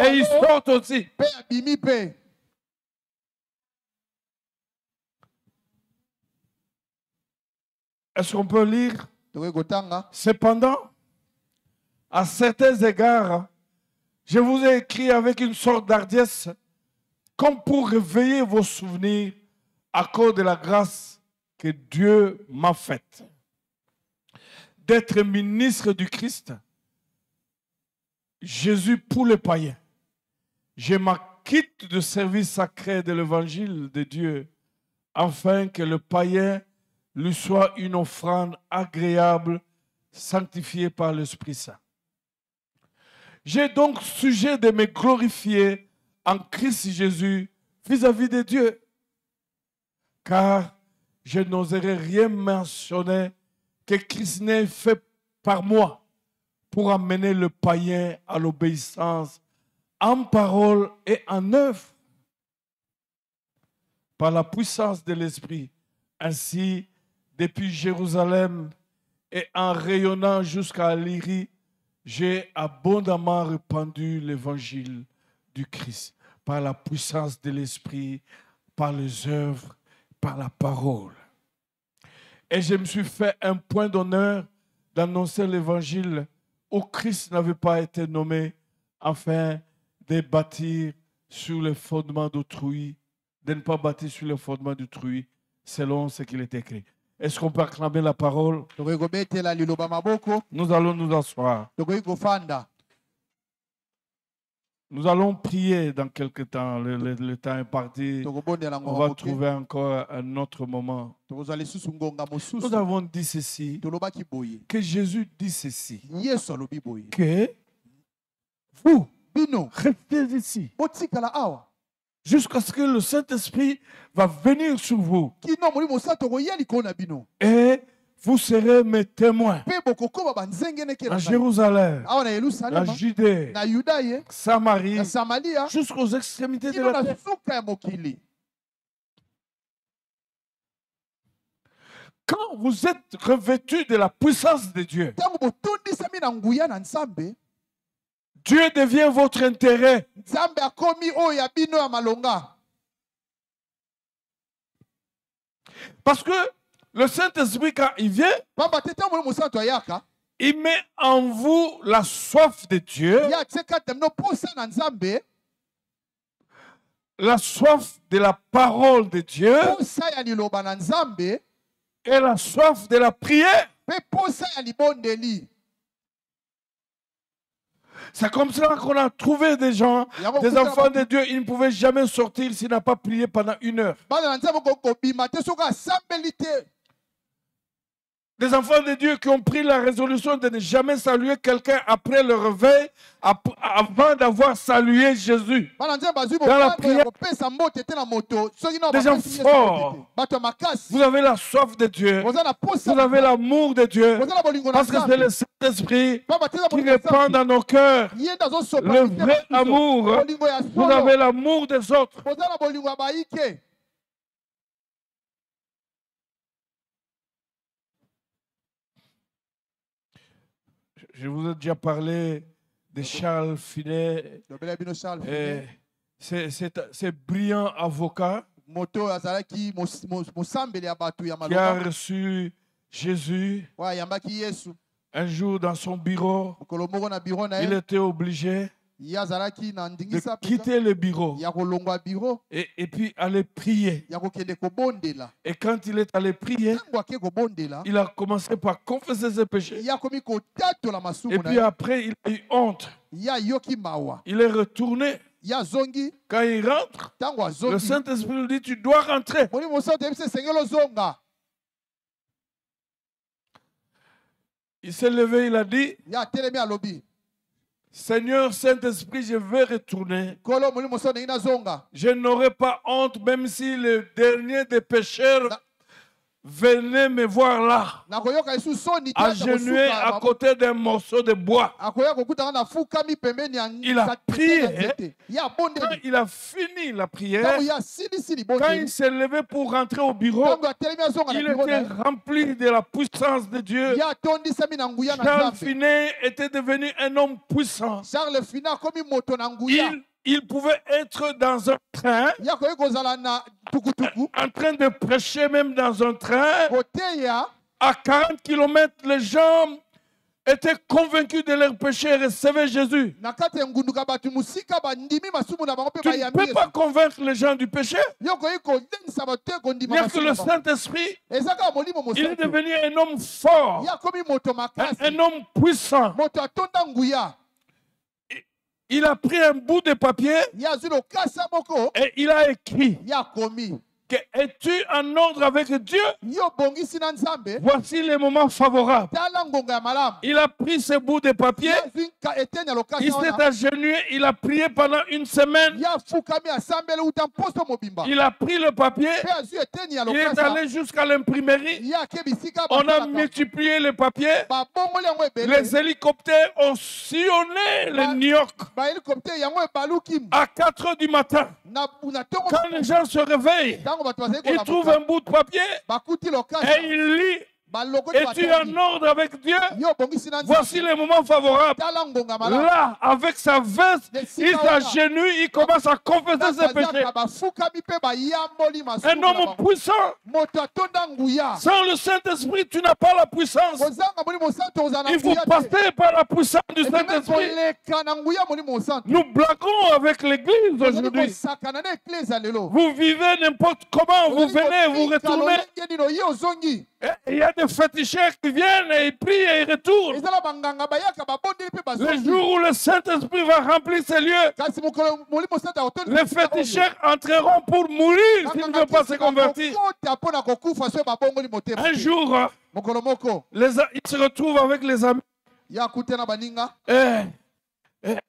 et ils sortent aussi. Est-ce qu'on peut lire? Cependant, à certains égards, je vous ai écrit avec une sorte d'hardiesse, comme pour réveiller vos souvenirs à cause de la grâce que Dieu m'a faite. D'être ministre du Christ, Jésus pour les païens. Je m'acquitte du service sacré de l'évangile de Dieu, afin que le païen lui soit une offrande agréable, sanctifiée par l'Esprit Saint. J'ai donc sujet de me glorifier en Christ Jésus vis-à-vis de Dieu, car je n'oserais rien mentionner que Christ n'ait fait par moi pour amener le païen à l'obéissance en parole et en œuvre, par la puissance de l'Esprit. Ainsi, depuis Jérusalem et en rayonnant jusqu'à Lyrie, j'ai abondamment répandu l'évangile du Christ. par la puissance de l'Esprit, par les œuvres, par la parole. Et je me suis fait un point d'honneur d'annoncer l'évangile où Christ n'avait pas été nommé afin de bâtir sur le fondement d'autrui, de ne pas bâtir sur le fondement d'autrui selon ce qu'il est écrit. Est-ce qu'on peut acclamer la parole? Nous allons nous asseoir. Nous allons prier dans quelques temps. Le temps est parti. On va trouver encore un autre moment. Nous avons dit ceci, que Jésus dit ceci, que vous restez ici jusqu'à ce que le Saint-Esprit va venir sur vous. Et vous serez mes témoins à Jérusalem, à Judée, Samarie, jusqu'aux extrémités de la terre. Quand vous êtes revêtus de la puissance de Dieu, Dieu devient votre intérêt. Parce que le Saint-Esprit, quand il vient, il met en vous la soif de Dieu, la soif de la parole de Dieu et la soif de la prière. C'est comme cela qu'on a trouvé des gens, des enfants de Dieu, ils ne pouvaient jamais sortir s'ils n'ont pas prié pendant 1 heure. Des enfants de Dieu qui ont pris la résolution de ne jamais saluer quelqu'un après le réveil, avant d'avoir salué Jésus. Dans la prière, des gens forts. Vous avez la soif de Dieu. Vous avez l'amour de Dieu. Parce que c'est le Saint-Esprit qui répand dans nos cœurs le vrai amour. Vous avez l'amour des autres. Je vous ai déjà parlé de Charles Finet. C'est brillant avocat qui a reçu Jésus un jour dans son bureau. Il était obligé de quitter le bureau et puis aller prier. Et quand il est allé prier, il a commencé par confesser ses péchés. Et puis après, il a eu honte. Il est retourné. Quand il rentre, le Saint-Esprit lui dit, tu dois rentrer. Il s'est levé, il a dit, Seigneur Saint-Esprit, je vais retourner. Je n'aurai pas honte, même si le dernier des pécheurs venait me voir là, agenouillé à côté d'un morceau de bois. Il a prié. Quand il a fini la prière, quand il s'est levé pour rentrer au bureau, il était rempli de la puissance de Dieu. Charles Finet était devenu un homme puissant. Il pouvait être dans un train, en train de prêcher même dans un train. À 40 km, les gens étaient convaincus de leur péché et recevaient Jésus. Tu ne peux pas convaincre les gens du péché. Il n'y a que le Saint-Esprit. Il est devenu un homme fort, un homme puissant. Il a pris un bout de papier et il a écrit que es-tu en ordre avec Dieu? Voici les moments favorables. Il a pris ce bout de papier, il s'est agenouillé, il a prié pendant 1 semaine. Il a pris le papier, il est allé jusqu'à l'imprimerie. On a multiplié le papier. Les hélicoptères ont sillonné le New York à 4 heures du matin. Quand les gens se réveillent, il trouve un bout de papier et il lit et tu es en ordre avec Dieu, voici les moments favorables. Là, avec sa veste, il s'agenouille, il commence à confesser ses péchés. Un homme puissant. Sans le Saint-Esprit, tu n'as pas la puissance. Il faut passer par la puissance du Saint-Esprit. Nous blaguons avec l'Église aujourd'hui. Vous vivez n'importe comment, vous venez, vous retournez. Il y a des féticheurs qui viennent et ils prient et ils retournent. Le jour où le Saint-Esprit va remplir ces lieux, les féticheurs entreront pour mourir s'ils ne veulent pas se convertir. Un jour, ils se retrouvent avec les amis et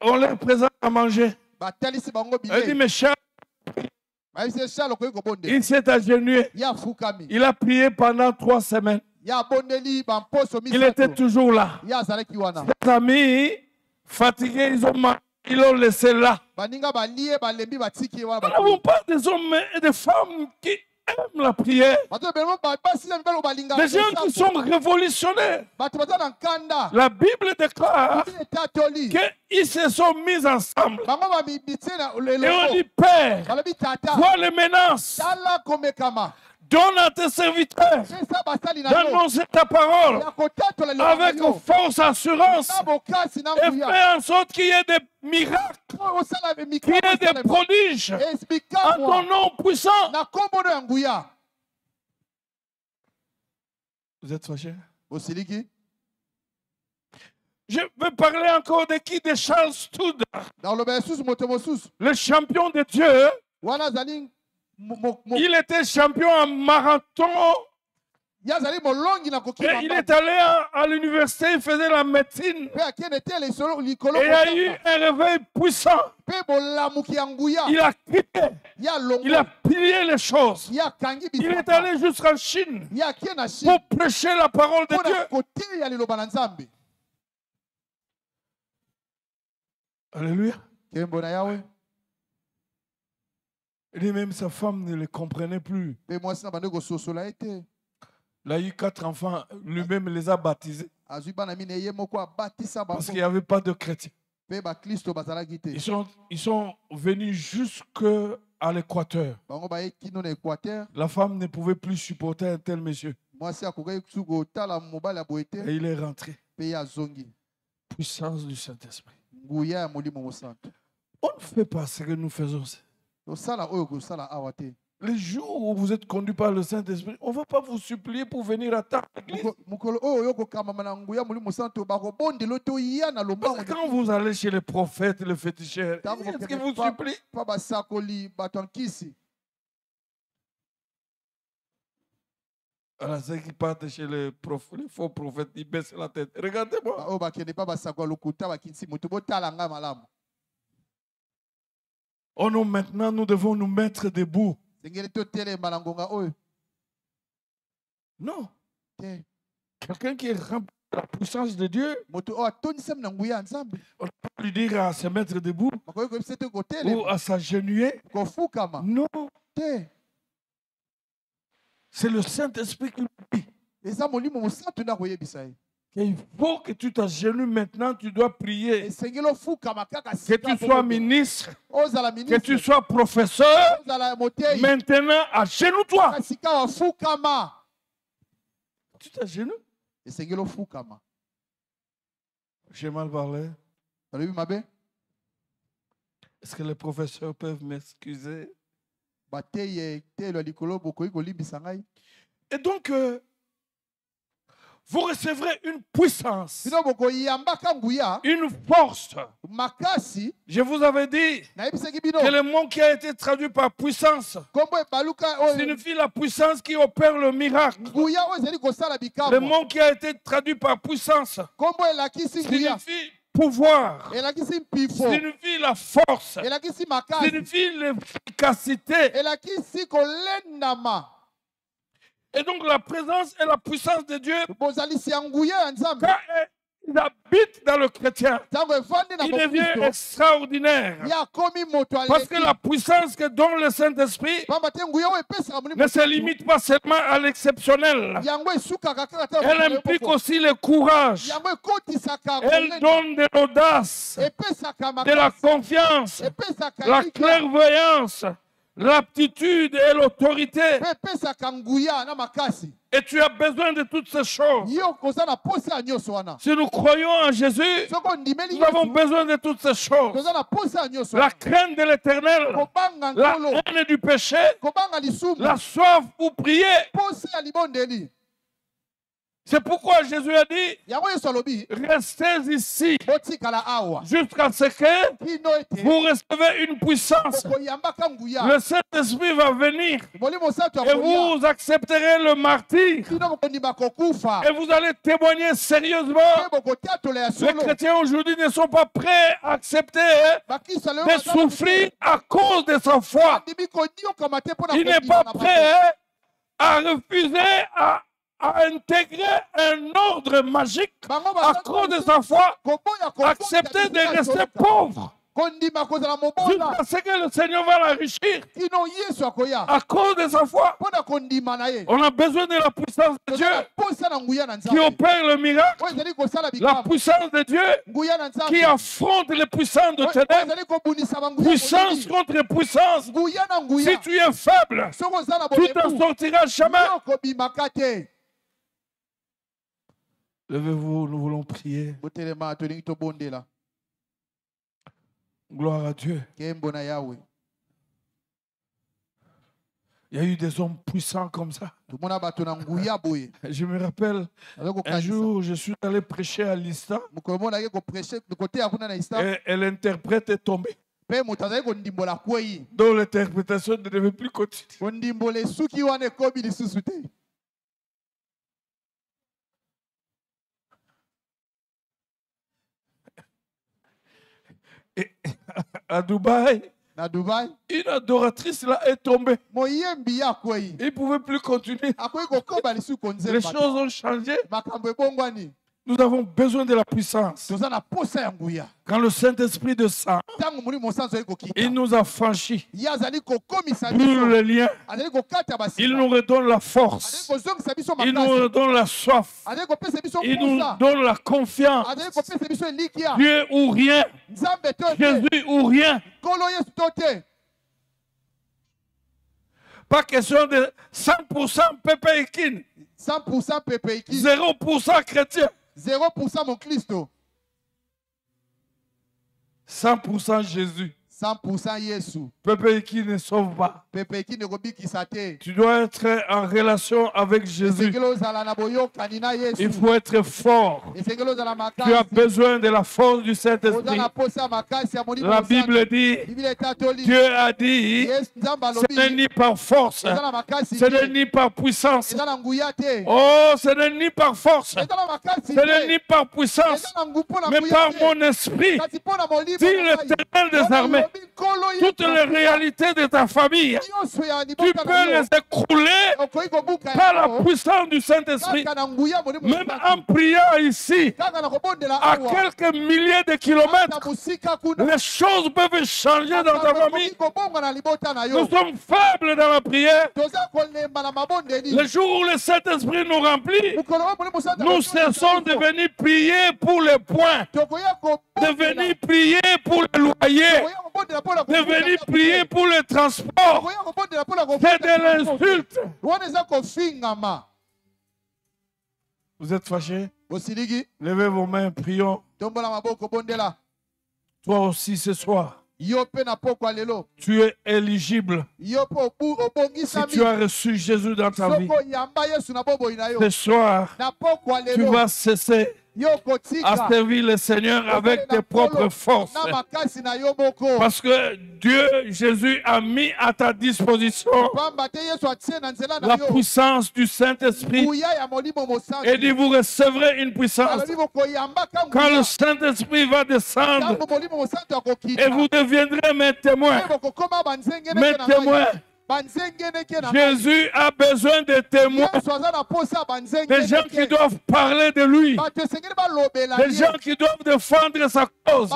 on leur présente à manger. Elle dit, mais Charles, il s'est agenouillé. Il a prié pendant 3 semaines. Il était toujours là. Ses amis, fatigués, ils l'ont laissé là. Nous n'avons pas des hommes et des femmes qui aiment la prière. Des gens qui sont révolutionnaires. La Bible déclare qu'ils se sont mis ensemble. Et on dit, Père, vois les menaces. Donne à tes serviteurs d'annoncer ta parole avec force, assurance, et fais en sorte qu'il y ait des miracles, qu'il y ait des prodiges en ton nom puissant. Vous êtes fâchés? Je veux parler encore de qui? De Charles Studd, le champion de Dieu. Il était champion en marathon. Et il est allé à l'université, il faisait la médecine. Et il y a eu un réveil puissant. Il a crié. Il a plié les choses. Il est allé jusqu'en Chine pour prêcher la parole de Dieu. Alléluia. Et même sa femme ne le comprenait plus. Il a eu 4 enfants, lui-même les a baptisés. Parce qu'il n'y avait pas de chrétiens. Ils sont venus jusqu'à l'Équateur. La femme ne pouvait plus supporter un tel monsieur. Et il est rentré. Puissance du Saint-Esprit. On ne fait pas ce que nous faisons. Les jours où vous êtes conduit par le Saint-Esprit, on ne va pas vous supplier pour venir à ta église. Quand vous allez chez les prophètes, les féticheurs, est-ce qu'ils vous supplient? Alors, ceux qui partent chez les faux prophètes, ils baissent la tête. Regardez-moi. Oh non, maintenant nous devons nous mettre debout. Non. Quelqu'un qui est rempli de la puissance de Dieu, on ne peut pas lui dire à se mettre debout ou à s'agenouiller. Non. C'est le Saint-Esprit qui le dit. Il faut que tu t'agenouilles maintenant, tu dois prier. Que tu sois ministre, que tu sois professeur, maintenant agenouille-toi. Tu t'agenouilles? J'ai mal parlé. Est-ce que les professeurs peuvent m'excuser? Et donc, vous recevrez une puissance, une force. Je vous avais dit que le mot qui a été traduit par puissance signifie la puissance qui opère le miracle. Le mot qui a été traduit par puissance signifie pouvoir, signifie la force, signifie l'efficacité. Et donc la présence et la puissance de Dieu, quand il habite dans le chrétien, ntango evandi na il devient mokristo extraordinaire. ye akomi moto Parce que aleki la puissance que donne le Saint-Esprit pamba te nguya oyo epesaka molimo ne se limite pas seulement à l'exceptionnel. yango esukaka kaka te Elle implique aussi le courage. yango ekotisaka Elle kolenda donne de l'audace, epesaka de la makasi confiance, epesaka la lika clairvoyance, l'aptitude et l'autorité. mpe epesaka nguya na makasi Et tu as besoin de toutes ces choses. ye okoza na posa ya nyonso wana Si nous croyons en Jésus, soki ondimeli nous avons yesu besoin de toutes ces choses. toza na posa ya nyonso La wana crainte de l'éternel, kobanga la nkolo haine du péché, kobanga lisumu la soif pour prier. posa ya libondeli C'est pourquoi Jésus a dit, yango yesu alobi restez ici botikala awa jusqu'à ce que kino ete vous recevez une puissance. bokoyambaka nguya Le Saint-Esprit va venir molimo mosantu et akoya vous accepterez le martyr kino bokondima kokufa et vous allez témoigner sérieusement. mpe bokotatola ya Les solo chrétiens aujourd'hui ne sont pas prêts à accepter bakristo lelo de souffrir à cause de sa foi. bandimi koniokama te mpo na Il n'est kondima pas na prêt à refuser à intégrer un ordre magique bango à cause de sa foi, koboya kobota accepter de bisika rester solo. pauvre kondima kozala mobola jusqu'à ce que le Seigneur va l'enrichir kino yesu akoya à cause de sa foi. mpo na kondima na ye On a besoin de la puissance de Dieu posa na nguya na qui nzambe opère le miracle, oyo ezali kosala la bikambo puissance de Dieu nguya na nzambe qui affronte les puissances de oyo ténèbres, ezali kobundisa banguya puissance contre puissance. nguya na Si nguya tu es faible, soki oza na tu t'en boyebu sortiras jamais. yo kobimaka te Levez-vous, nous voulons prier. botelema tolingi tobondela Gloire à Dieu. kembo na yawe Il y a eu des hommes puissants comme ça. tomona bato na nguya boye Je me rappelle, aza un kokanisa jour, je suis allé prêcher à l'Ista mokolo moko nake koprêche kote ya kuna na islam et l'interprète est tombé. mpe moto azali kondimbola kwei Donc l'interprétation ne devait plus continuer. kondimbola esuki wana ekomi lisusu te Et à Dubaï, na dubai une adoratrice là est tombée. moyembi ye akwei Il ne pouvait plus continuer. akoki kokoba lisusu Les konzemba choses ont changé. makambo ebongwani Nous avons besoin de la puissance. toza na posa ya nguya Quand le Saint-Esprit descend, ntango molimo mosantu azali il kokita nous a franchis. ye azali kokomisa Brûle biso les liens. azali kokata Il basika nous redonne la azali force. kozongisa biso Il nous makasi redonne la soif. azali kopesa biso Il nous posa donne la confiance. azali kopesa biso elikya Dieu ou rien. nzambe to te Jésus ou rien. nkolo yesu to te Pas question de 100% Pépé Ekin. 100% pepeiki 0% chrétien. 0% mon Kristo 100% Jésus. 100% yesu Pépé Ekin ne sauve pas. pepeiki nekobikisa te Tu dois être en relation avec Jésus. esengeli ozala na boyokani na Il yesu faut être fort. esengeli ozala Tu as makasi besoin de la force du oza Saint-Esprit. na posa ya makasi ya molimo La mosantu. Bible dit, biblia etatoli Dieu a dit, yesu nzambe ce n'est alobi ni par force, eza na makasi ce n'est te ni par puissance. eza na nguya te Oh, ce n'est ni par force, eza na makasi ce n'est te ni par puissance, eza na ngu mpo na mais nguya par te mon esprit, kasi mpo na molimo dit na ngai. l'Éternel des Wana armées. lobi nkolo Toutes yesu les réalités de ta famille, nyonso ya tu libota peux na yo les écrouler okoki kobuka par la yango puissance du Saint-Esprit. kaka na nguya molimo Même mosantu. en priant ici, kaka na kobondela à awa quelques milliers de na kilomètres, mosika kuna les choses peuvent changer dans ta famille. kobonga na libota na yo Nous sommes faibles dans la prière. toza kolemba na mabondeli Le jour où le Saint-Esprit nous remplit, mokolo oyo molimo mosantu nous cessons de venir prier pour les points, tokoya de venir prier pour le loyer, de venir prier pour le transport. C'est de l'insulte. wana eza kofingama Vous êtes fâchés? bosiliki Levez vos mains, prions. tombola maboko bondela Toi aussi ce soir, yo mpe na pokwa lelo tu es éligible. yo mpe Si obongisami tu as reçu Jésus dans ta vie, soko oyamba yesu na bomoi na yo ce soir, na pokwa tu lelo vas cesser yo à kotika servir le Seigneur avec tes propres forces. na makasi na yo moko Parce que Dieu, Jésus, a mis à ta disposition pamba te yesu atie na nzela na la yo puissance du Saint-Esprit. nguya ya molimo mosantu Et dit, vous recevrez une puissance. alobi bokoyambaka Quand le nguya Saint-Esprit va descendre, ntango molimo mosantu et akokita vous deviendrez mes témoins. mpe bokokoma banzengene Mes mpe na ngai témoins Jésus a besoin de témoins, des gens qui doivent parler de lui, des gens qui doivent défendre sa cause,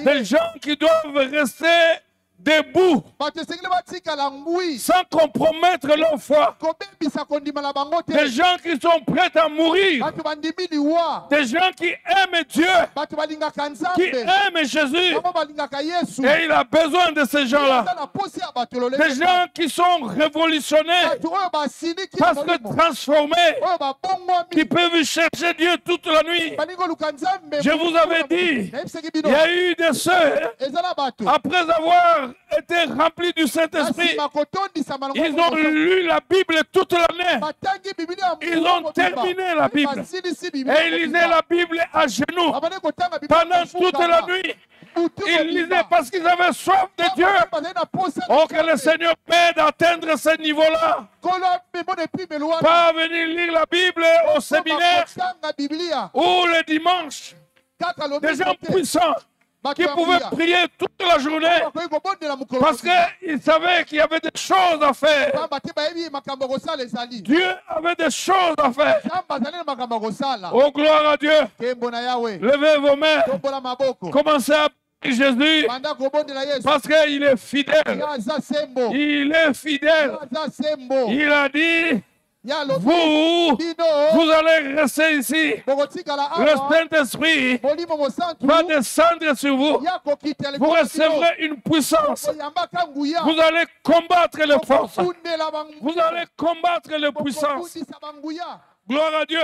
des gens qui doivent rester debout sans compromettre leur foi, des gens qui sont prêts à mourir, des gens qui aiment Dieu, qui aiment Jésus, et il a besoin de ces gens-là, des gens qui sont révolutionnés parce que transformés, qui peuvent chercher Dieu toute la nuit. Je vous avais dit, il y a eu des sœurs, après avoir été remplis du Saint-Esprit, ils ont lu la Bible toute l'année. Ils ont terminé la Bible. Et ils lisaient la Bible à genoux pendant toute la nuit. Ils lisaient parce qu'ils avaient soif de Dieu. Oh, que le Seigneur m'aide à atteindre ce niveau-là. Pas venir lire la Bible au séminaire ou le dimanche. Des gens puissants qui pouvaient prier toute la journée parce qu'ils savaient qu'il y avait des choses à faire. Dieu avait des choses à faire. Oh, gloire à Dieu. Levez vos mains. Commencez à prier Jésus parce qu'il est fidèle. Il est fidèle. Il a dit... Vous allez rester ici. Le Saint-Esprit va descendre sur vous. Vous recevrez une puissance. Vous allez combattre les forces. Vous allez combattre les puissances. Gloire à Dieu.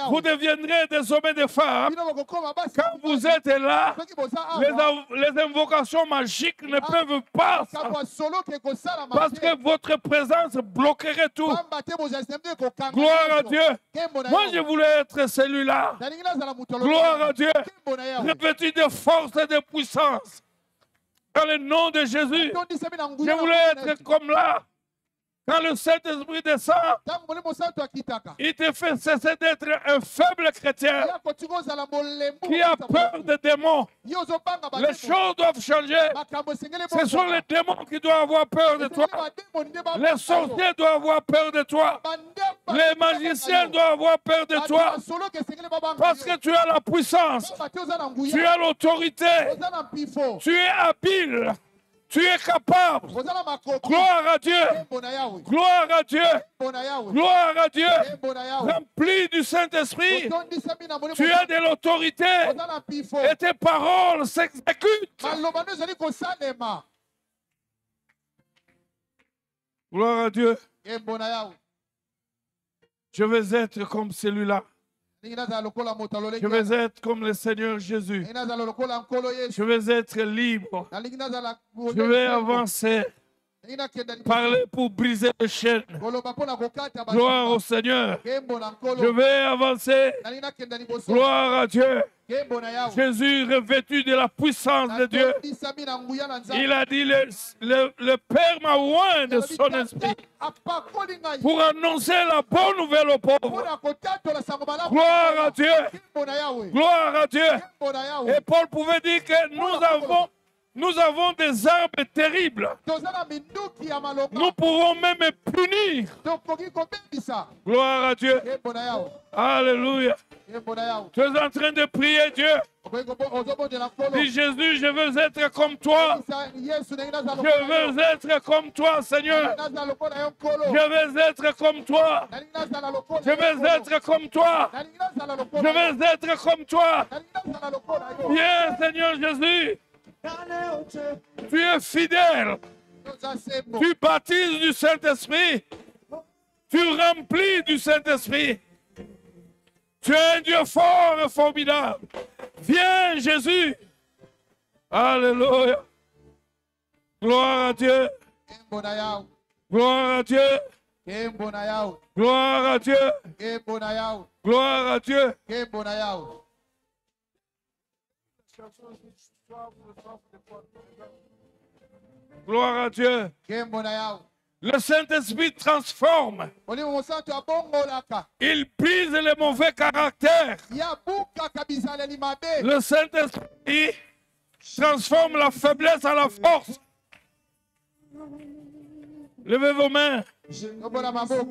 Vous deviendrez des hommes et des femmes. Quand vous êtes là, les invocations magiques ne peuvent pas. Parce que votre présence bloquerait tout. Gloire à Dieu. Moi, je voulais être celui-là. Gloire à Dieu. Revêtu de force et de puissance. Dans le nom de Jésus. Je voulais être comme là. Quand le Saint-Esprit descend, il te fait cesser d'être un faible chrétien qui a peur des démons. Les choses doivent changer. Ce sont les démons qui doivent avoir peur de toi. Les sorciers doivent avoir peur de toi. Les magiciens doivent avoir peur de toi. Parce que tu as la puissance. Tu as l'autorité. Tu es habile. Tu es capable. Gloire à Dieu. Gloire à Dieu. Gloire à Dieu. Rempli du Saint-Esprit. Tu as de l'autorité. Et tes paroles s'exécutent. Gloire à Dieu. Je vais être comme celui-là. Je vais être comme le Seigneur Jésus. Je vais être libre. Je vais avancer. Parler pour briser les chaînes. Gloire au Seigneur. Je vais avancer. Gloire à Dieu. Jésus revêtu de la puissance de Dieu. Il a dit, le Père m'a oint de son esprit pour annoncer la bonne nouvelle aux pauvres. Gloire à Dieu. Gloire à Dieu. Et Paul pouvait dire que nous avons des armes terribles. Nous pouvons même punir. Gloire à Dieu. Alléluia. Tu es en train de prier Dieu. Dis Jésus, je veux être comme toi. Je veux être comme toi, Seigneur. Je veux être comme toi. Je veux être comme toi. Je veux être comme toi. Viens, Seigneur Jésus. Tu es fidèle. Tu baptises du Saint-Esprit. Tu remplis du Saint-Esprit. Tu es un Dieu fort et formidable. Viens, Jésus. Alléluia. Gloire à Dieu. Gloire à Dieu. Gloire à Dieu. Gloire à Dieu. Gloire à Dieu. Le Saint-Esprit transforme. Il brise les mauvais caractères. Le Saint-Esprit transforme la faiblesse à la force. Levez vos mains. Tombola maboko.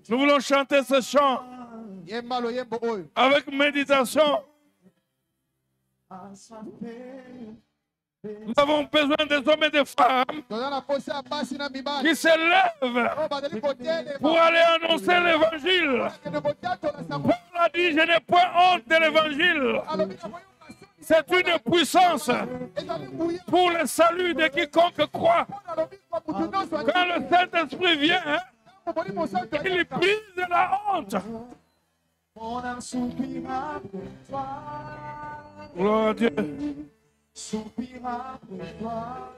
Nous voulons chanter ce chant Yemba loyembo oyo. avec méditation. Nous avons besoin des hommes et des femmes Toza na posi ya basi na mibali. qui se lèvent Oyo bazali kotelema. pour aller annoncer l'évangile. Bakende kotiatola sango. Paul a dit, je n'ai point honte de l'évangile. Alobi na boyeba soni. C'est une puissance Ezali nguya. pour le salut de quiconque croit. Alobi kwa mutu nyonso ali. Quand le Saint-Esprit vient, Omoni mosantu il aleka. brise la honte. Mon âme soupira pour toi. Gloire à Dieu. Soupira pour toi.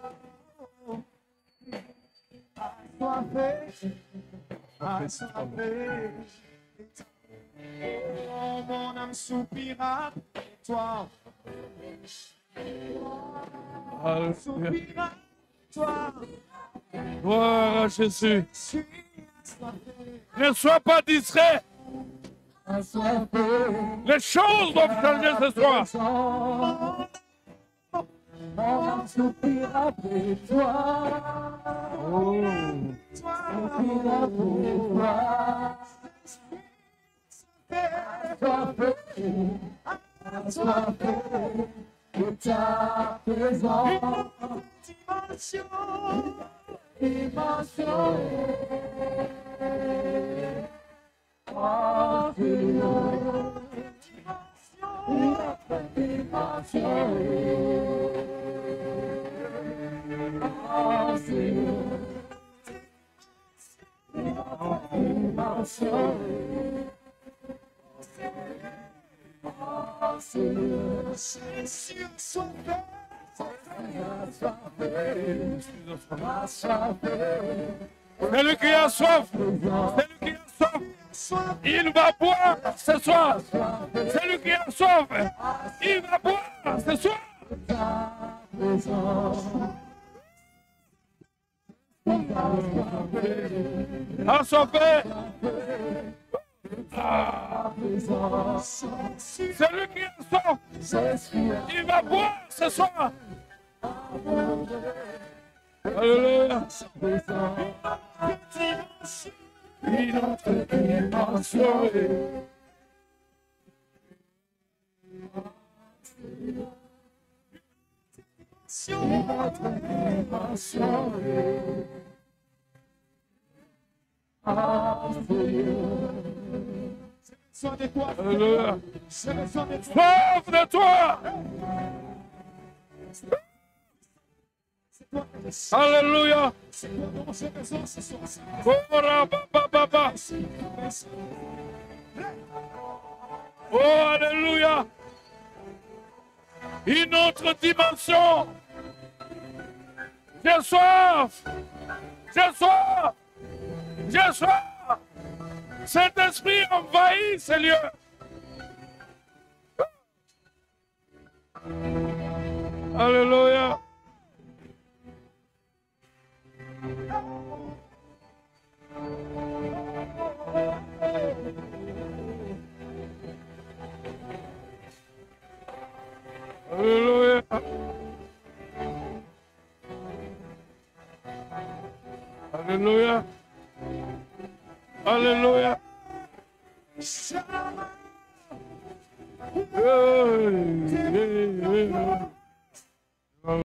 Assoiffé. Assoiffé. Oh, mon âme soupira pour toi. Alléluia. Soupira pour toi. Gloire à Jésus. Je suis assoiffé. Ne sois pas distrait. Assoiffé. Les choses doivent changer ce soir. Mon âme soupira pour toi. Soupira pour toi. Assoiffé. Assoiffé de ta présence. Dimension. Oh, Seigneur. Dimension. Oh, Seigneur. Dimension. Oh, Seigneur. Sur son père. Celui qui a soif, celui qui a soif, il va boire ce soir. Celui qui a soif, il va boire ce soir. Assoiffé. Celui qui a soif, il va boire ce soir. Alléluia. Une autre dimension. Alléluia. Soif de toi. Alléluia. Oh, alléluia. Une autre dimension. J'ai soif. J'ai soif. J'ai soif. Cet esprit envahit ces lieux. Alléluia. Alléluia. Alléluia. Alléluia. Hey, hey, hey.